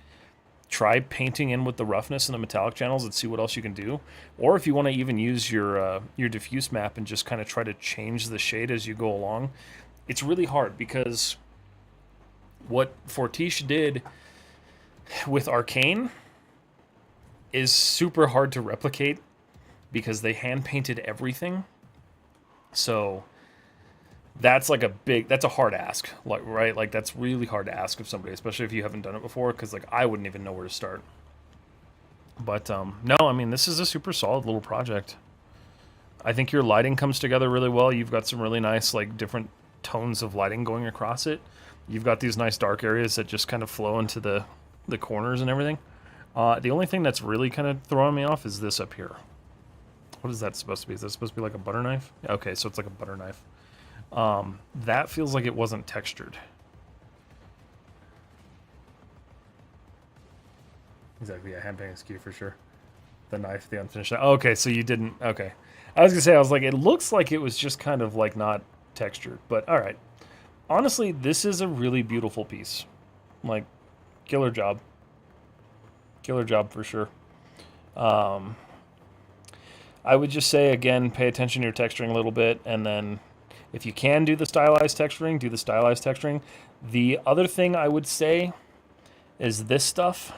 A: try painting in with the roughness and the metallic channels and see what else you can do. Or if you want to even use your diffuse map and just kind of try to change the shade as you go along. It's really hard because what Fortiche did with Arcane is super hard to replicate because they hand painted everything. So that's like that's a hard ask, like, right? Like that's really hard to ask of somebody, especially if you haven't done it before, because like I wouldn't even know where to start. But no, I mean, this is a super solid little project. I think your lighting comes together really well. You've got some really nice like different tones of lighting going across it. You've got these nice dark areas that just kind of flow into the corners and everything. The only thing that's really kind of throwing me off is this up here. What is that supposed to be? Is that supposed to be like a butter knife? Okay, so it's like a butter knife. That feels like it wasn't textured. Exactly, yeah, hand painting skew for sure. The knife, the unfinished. Okay, so you didn't. Okay, I was gonna say, I was like, it looks like it was just kind of like not textured, but all right. Honestly, this is a really beautiful piece. Like, killer job. Killer job for sure. I would just say again, pay attention to your texturing a little bit, and then if you can do the stylized texturing, do the stylized texturing. The other thing I would say is this stuff.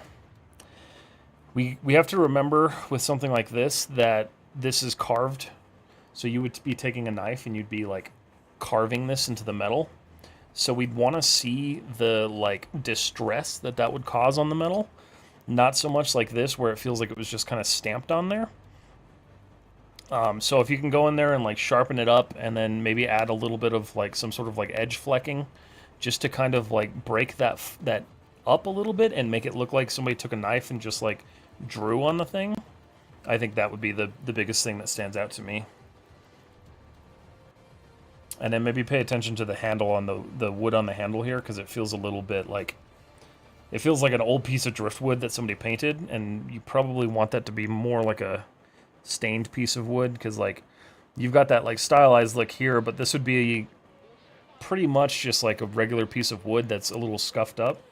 A: We have to remember with something like this that this is carved. So you would be taking a knife and you'd be like carving this into the metal. So we'd want to see the like distress that that would cause on the metal. Not so much like this where it feels like it was just kind of stamped on there. So if you can go in there and like sharpen it up and then maybe add a little bit of like some sort of like edge flecking just to kind of like break that up a little bit and make it look like somebody took a knife and just like drew on the thing, I think that would be the biggest thing that stands out to me. And then maybe pay attention to the handle on the wood on the handle here, because it feels a little bit like, it feels like an old piece of driftwood that somebody painted, and you probably want that to be more like a stained piece of wood, because like you've got that like stylized look here, but this would be pretty much just like a regular piece of wood that's a little scuffed up,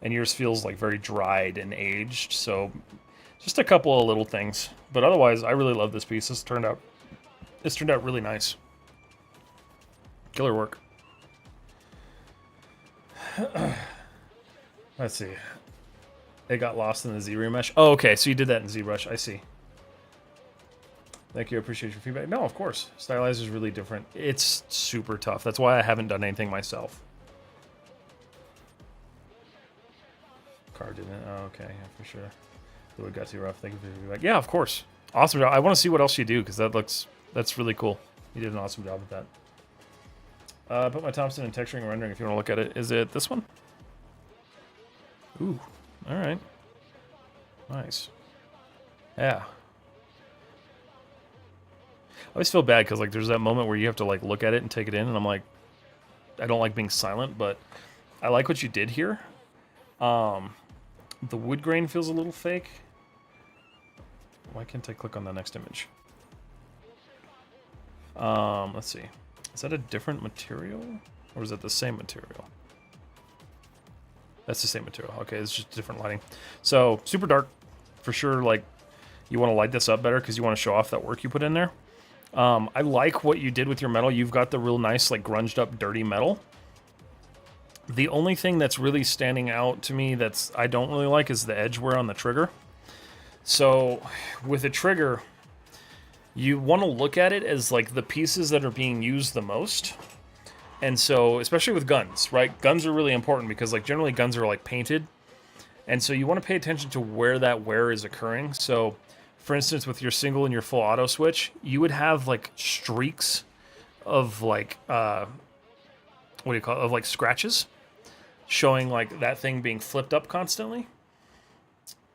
A: and yours feels like very dried and aged. So just a couple of little things, but otherwise I really love this piece. This turned out really nice. Killer work. Let's see. It got lost in the Z-Remesh. Oh, okay, so you did that in ZBrush. I see. Thank you. I appreciate your feedback. No, of course. Stylize is really different. It's super tough. That's why I haven't done anything myself. Car didn't. Oh, okay, yeah, for sure. The wood got too rough. Thank you for your feedback. Yeah, of course. Awesome job. I want to see what else you do, because that's really cool. You did an awesome job with that. Put my Thompson in texturing and rendering if you want to look at it. Is it this one? Ooh, all right. Nice. Yeah. I always feel bad because like there's that moment where you have to like look at it and take it in, and I'm like, I don't like being silent, but I like what you did here. The wood grain feels a little fake. Why can't I click on the next image? Let's see. Is that a different material? Or is it the same material? That's the same material. Okay, it's just different lighting. So, super dark. For sure, like, you want to light this up better because you want to show off that work you put in there. I like what you did with your metal. You've got the real nice, like, grunged up, dirty metal. The only thing that's really standing out to me that's I don't really like is the edge wear on the trigger. So, with a trigger, you want to look at it as like the pieces that are being used the most. And so, especially with guns, right? Guns are really important because like generally guns are like painted. And so you want to pay attention to where that wear is occurring. So, for instance, with your single and your full auto switch, you would have like streaks of like, what do you call it? Of like scratches showing like that thing being flipped up constantly.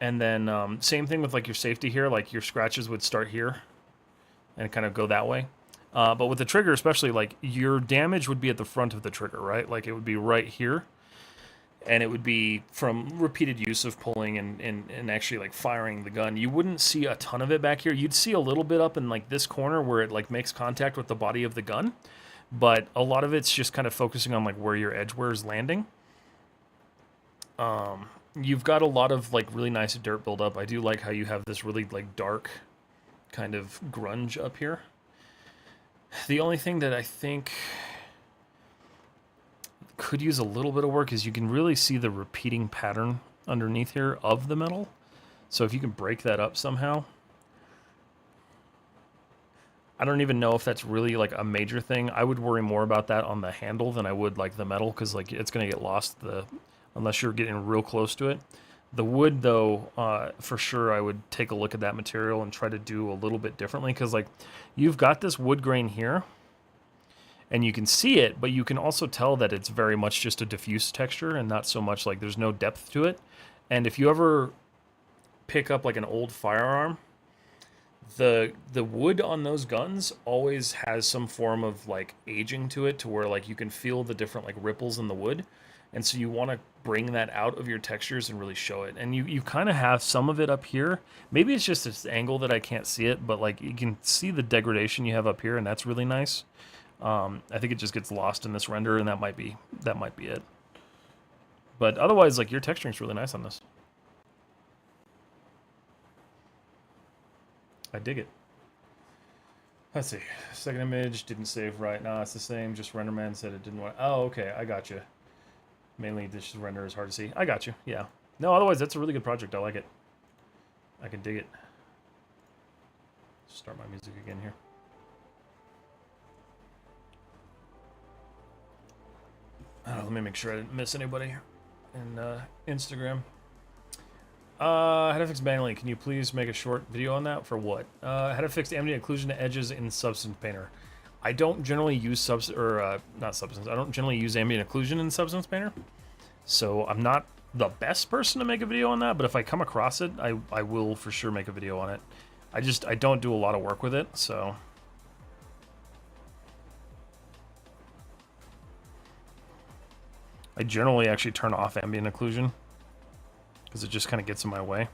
A: And then same thing with like your safety here, like your scratches would start here and kind of go that way. But with the trigger especially, like your damage would be at the front of the trigger, right? Like it would be right here. And it would be from repeated use of pulling and actually like firing the gun. You wouldn't see a ton of it back here. You'd see a little bit up in like this corner where it like makes contact with the body of the gun. But a lot of it's just kind of focusing on like where your edge wear is landing. You've got a lot of like really nice dirt buildup. I do like how you have this really like dark kind of grunge up here. The only thing that I think could use a little bit of work is you can really see the repeating pattern underneath here of the metal. So if you can break that up somehow. I don't even know if that's really like a major thing. I would worry more about that on the handle than I would like the metal, because like it's going to get lost unless you're getting real close to it. The wood, though, for sure, I would take a look at that material and try to do a little bit differently, because like you've got this wood grain here, and you can see it, but you can also tell that it's very much just a diffuse texture and not so much like there's no depth to it. And if you ever pick up like an old firearm, the wood on those guns always has some form of like aging to it, to where like you can feel the different like ripples in the wood. And so you want to bring that out of your textures and really show it. And you kind of have some of it up here. Maybe it's just this angle that I can't see it, but like you can see the degradation you have up here, and that's really nice. I think it just gets lost in this render, and that might be it. But otherwise, like your texturing is really nice on this. I dig it. Let's see. Second image didn't save right. No, it's the same. Just RenderMan said it didn't want. Oh, okay. I got you. Mainly this render is hard to see. I got you. Yeah. No, otherwise that's a really good project. I like it. I can dig it. start my music again here. Let me make sure I didn't miss anybody in Instagram. How to fix manually. Can you please make a short video on that? For what? How to fix ambient occlusion to edges in Substance Painter. I don't generally use not Substance. I don't generally use ambient occlusion in Substance Painter, so I'm not the best person to make a video on that. But if I come across it, I will for sure make a video on it. I don't do a lot of work with it, so. I generally actually turn off ambient occlusion because it just kind of gets in my way.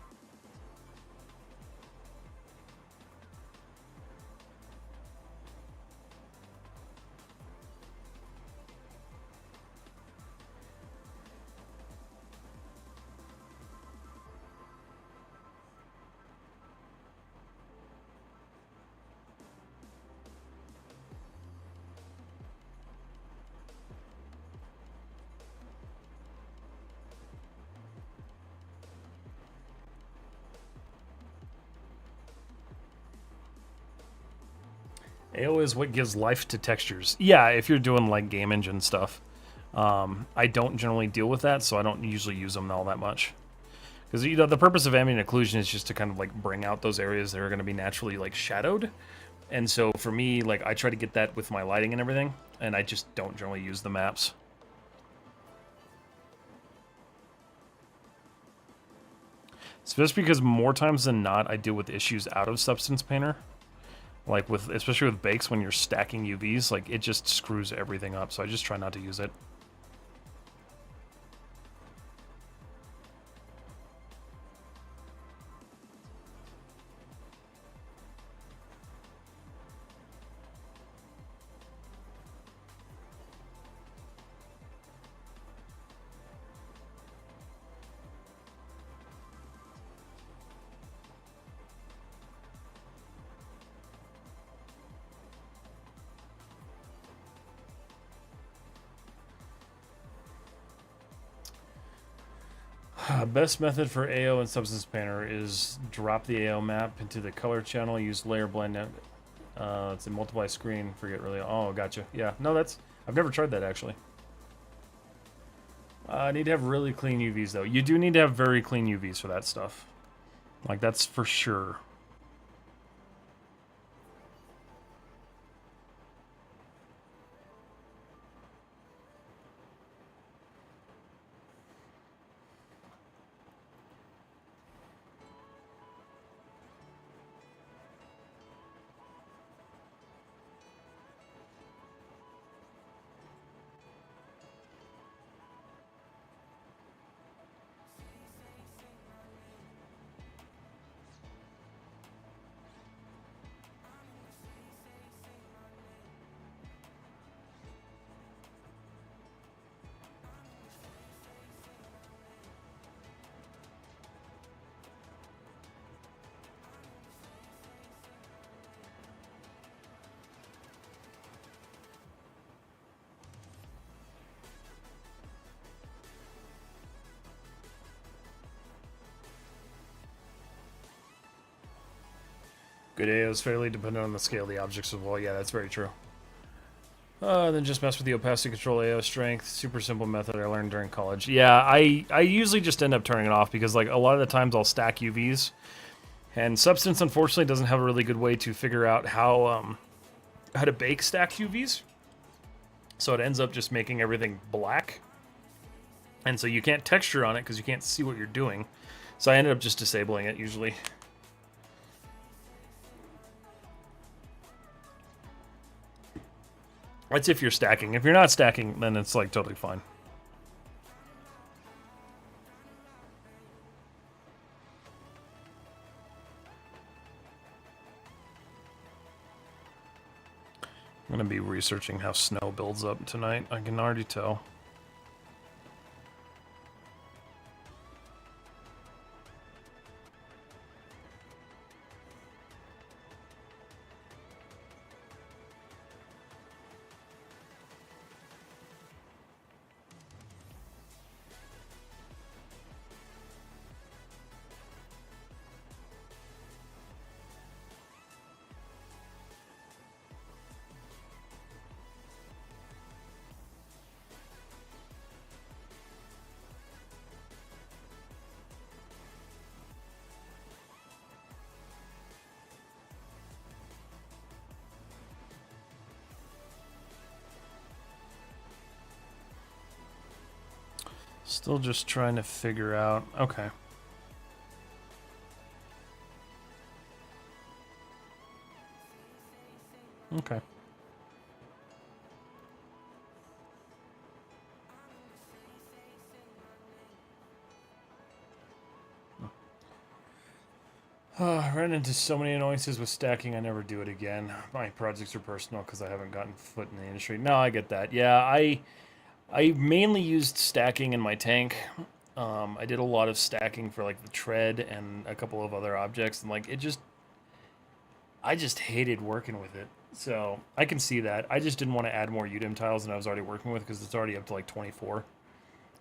A: AO is what gives life to textures. Yeah, if you're doing like game engine stuff. I don't generally deal with that, so I don't usually use them all that much. Because the purpose of ambient occlusion is just to kind of like bring out those areas that are going to be naturally like shadowed. And so for me, like I try to get that with my lighting and everything, and I just don't generally use the maps. It's just because more times than not, I deal with issues out of Substance Painter. Like especially with bakes, when you're stacking UVs, like it just screws everything up. So I just try not to use it. Best method for AO and Substance Painter is drop the AO map into the color channel, use layer blend. It's a multiply screen, forget really. Oh, gotcha. Yeah, no, I've never tried that actually. I need to have really clean UVs though. You do need to have very clean UVs for that stuff. Like that's for sure. Good AO is fairly dependent on the scale of the objects as well. Yeah, that's very true. Then just mess with the opacity control AO strength. Super simple method I learned during college. Yeah, I usually just end up turning it off because like a lot of the times I'll stack UVs. And Substance unfortunately doesn't have a really good way to figure out how to bake stacked UVs. So it ends up just making everything black. And so you can't texture on it because you can't see what you're doing. So I ended up just disabling it usually. That's if you're stacking. If you're not stacking, then it's like totally fine. I'm going to be researching how snow builds up tonight. I can already tell. Still just trying to figure out. Okay. Okay. I ran into so many annoyances with stacking, I never do it again. My projects are personal because I haven't gotten foot in the industry. No, I get that. Yeah, I mainly used stacking in my tank. I did a lot of stacking for like the tread and a couple of other objects, and like I just hated working with it. So I can see that. I just didn't want to add more UDIM tiles than I was already working with because it's already up to like 24.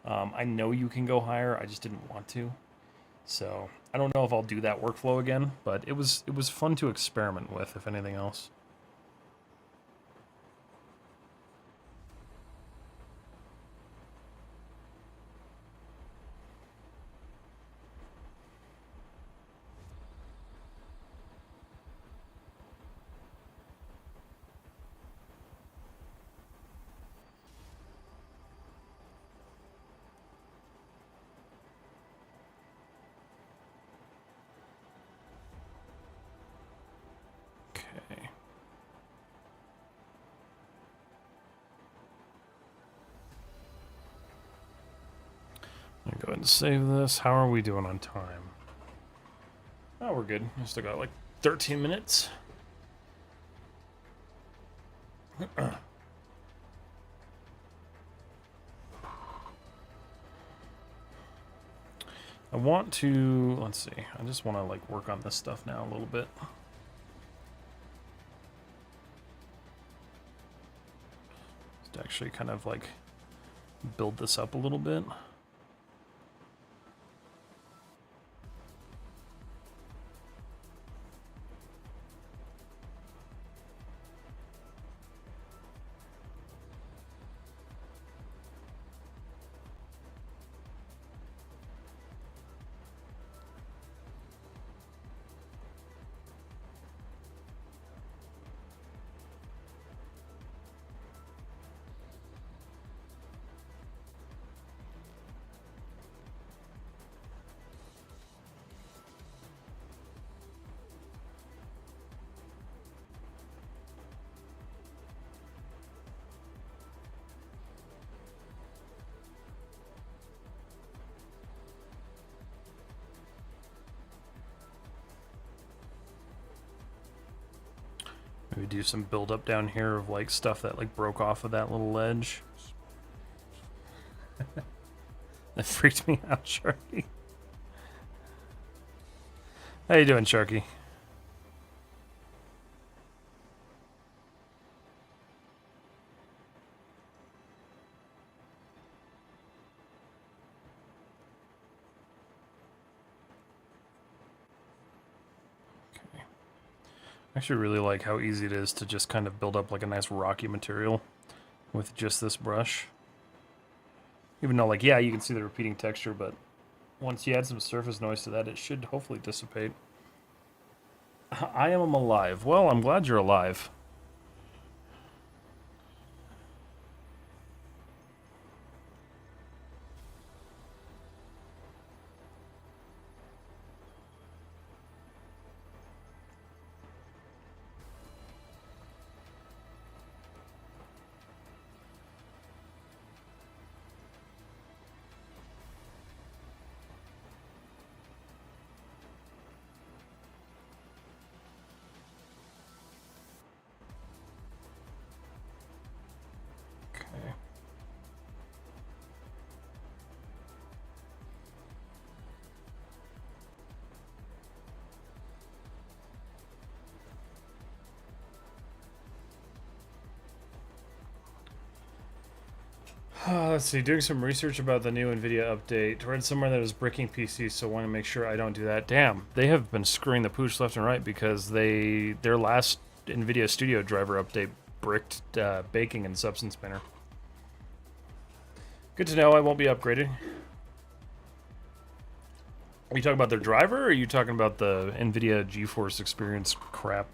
A: I know you can go higher. I just didn't want to. So I don't know if I'll do that workflow again, but it was fun to experiment with, if anything else. Okay. I'm gonna go ahead and save this. How are we doing on time? Oh, we're good. I still got like 13 minutes. I want to, let's see, I just want to like work on this stuff now a little bit. Just actually kind of like build this up a little bit. Maybe do some build up down here of like stuff that like broke off of that little ledge. That freaked me out, Sharky. How you doing, Sharky? I actually really like how easy it is to just kind of build up like a nice rocky material with just this brush. Even though, like, yeah, you can see the repeating texture, but once you add some surface noise to that, it should hopefully dissipate. I am alive. Well, I'm glad you're alive. Okay. Let's see, doing some research about the new NVIDIA update. Read somewhere that it was bricking PCs, so I want to make sure I don't do that. Damn, they have been screwing the pooch left and right because their last NVIDIA Studio driver update bricked baking and Substance Spinner. Good to know. I won't be upgrading. Are you talking about their driver, or are you talking about the NVIDIA GeForce Experience crap?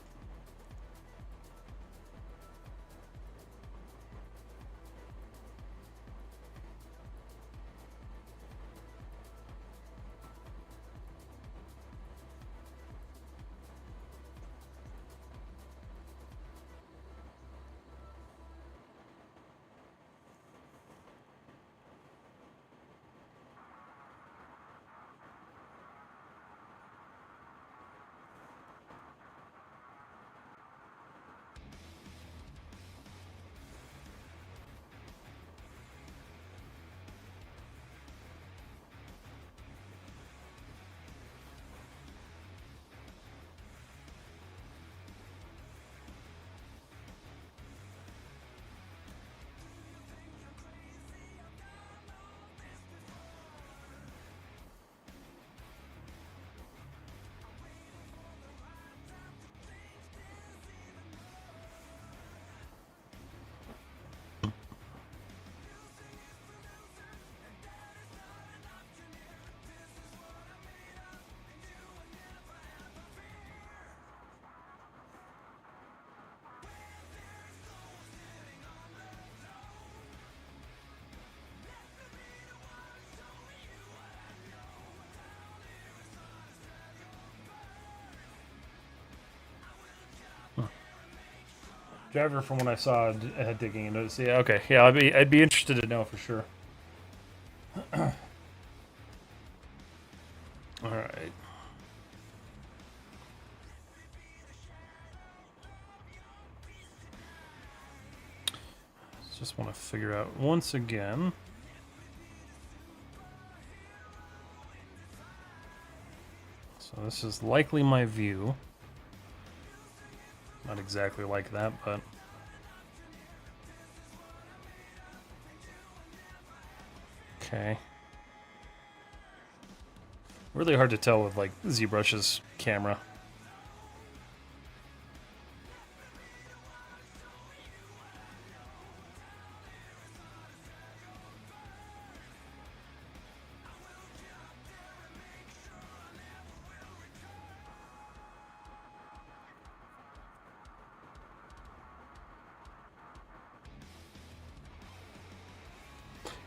A: driver from when I saw digging into it. So yeah, okay, yeah, I'd be interested to know for sure. All right. Just want to figure out once again. So this is likely my view. Not exactly like that, but okay. Really hard to tell with like ZBrush's camera.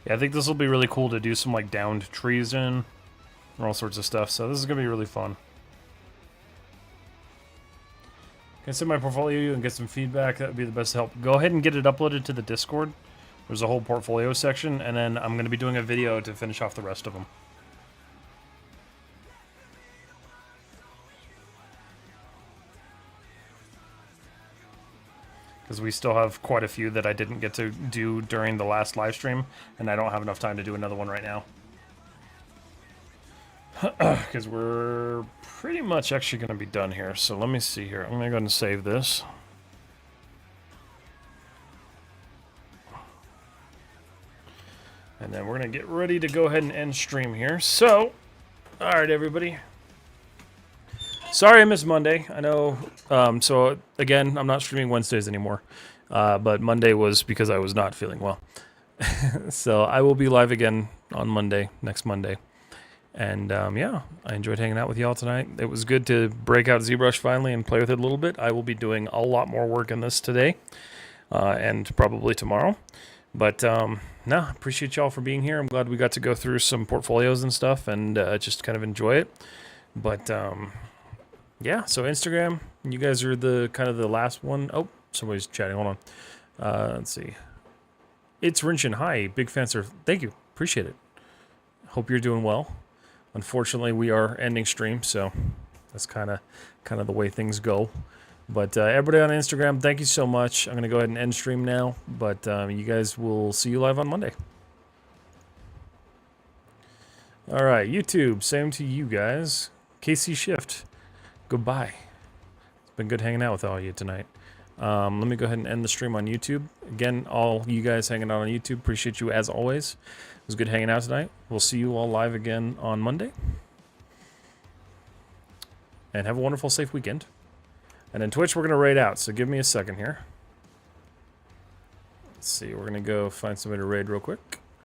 A: Yeah, I think this will be really cool to do some like downed trees in, or all sorts of stuff. So this is gonna be really fun. Can I send my portfolio and get some feedback? That would be the best help. Go ahead and get it uploaded to the Discord. There's a whole portfolio section, and then I'm gonna be doing a video to finish off the rest of them. Because we still have quite a few that I didn't get to do during the last live stream, and I don't have enough time to do another one right now. Because we're pretty much actually going to be done here. So let me see here. I'm going to go ahead and save this. And then we're going to get ready to go ahead and end stream here. So, all right, everybody. Sorry I missed Monday. I know. So, again, I'm not streaming Wednesdays anymore. But Monday was because I was not feeling well. So, I will be live again on Monday, next Monday. And, yeah, I enjoyed hanging out with y'all tonight. It was good to break out ZBrush finally and play with it a little bit. I will be doing a lot more work in this today. And probably tomorrow. But, no, appreciate y'all for being here. I'm glad we got to go through some portfolios and stuff and just kind of enjoy it. But, yeah, so Instagram, you guys are the kind of the last one. Oh, somebody's chatting. Hold on. Let's see. It's Rinchin. Hi, big fan, sir. Thank you. Appreciate it. Hope you're doing well. Unfortunately, we are ending stream, so that's kind of the way things go. But everybody on Instagram, thank you so much. I'm going to go ahead and end stream now, but you guys will see you live on Monday. All right, YouTube, same to you guys. KC Shift, goodbye. It's been good hanging out with all of you tonight. Let me go ahead and end the stream on YouTube. Again, all you guys hanging out on YouTube, appreciate you as always. It was good hanging out tonight. We'll see you all live again on Monday. And have a wonderful, safe weekend. And in Twitch, we're going to raid out, so give me a second here. Let's see, we're going to go find somebody to raid real quick.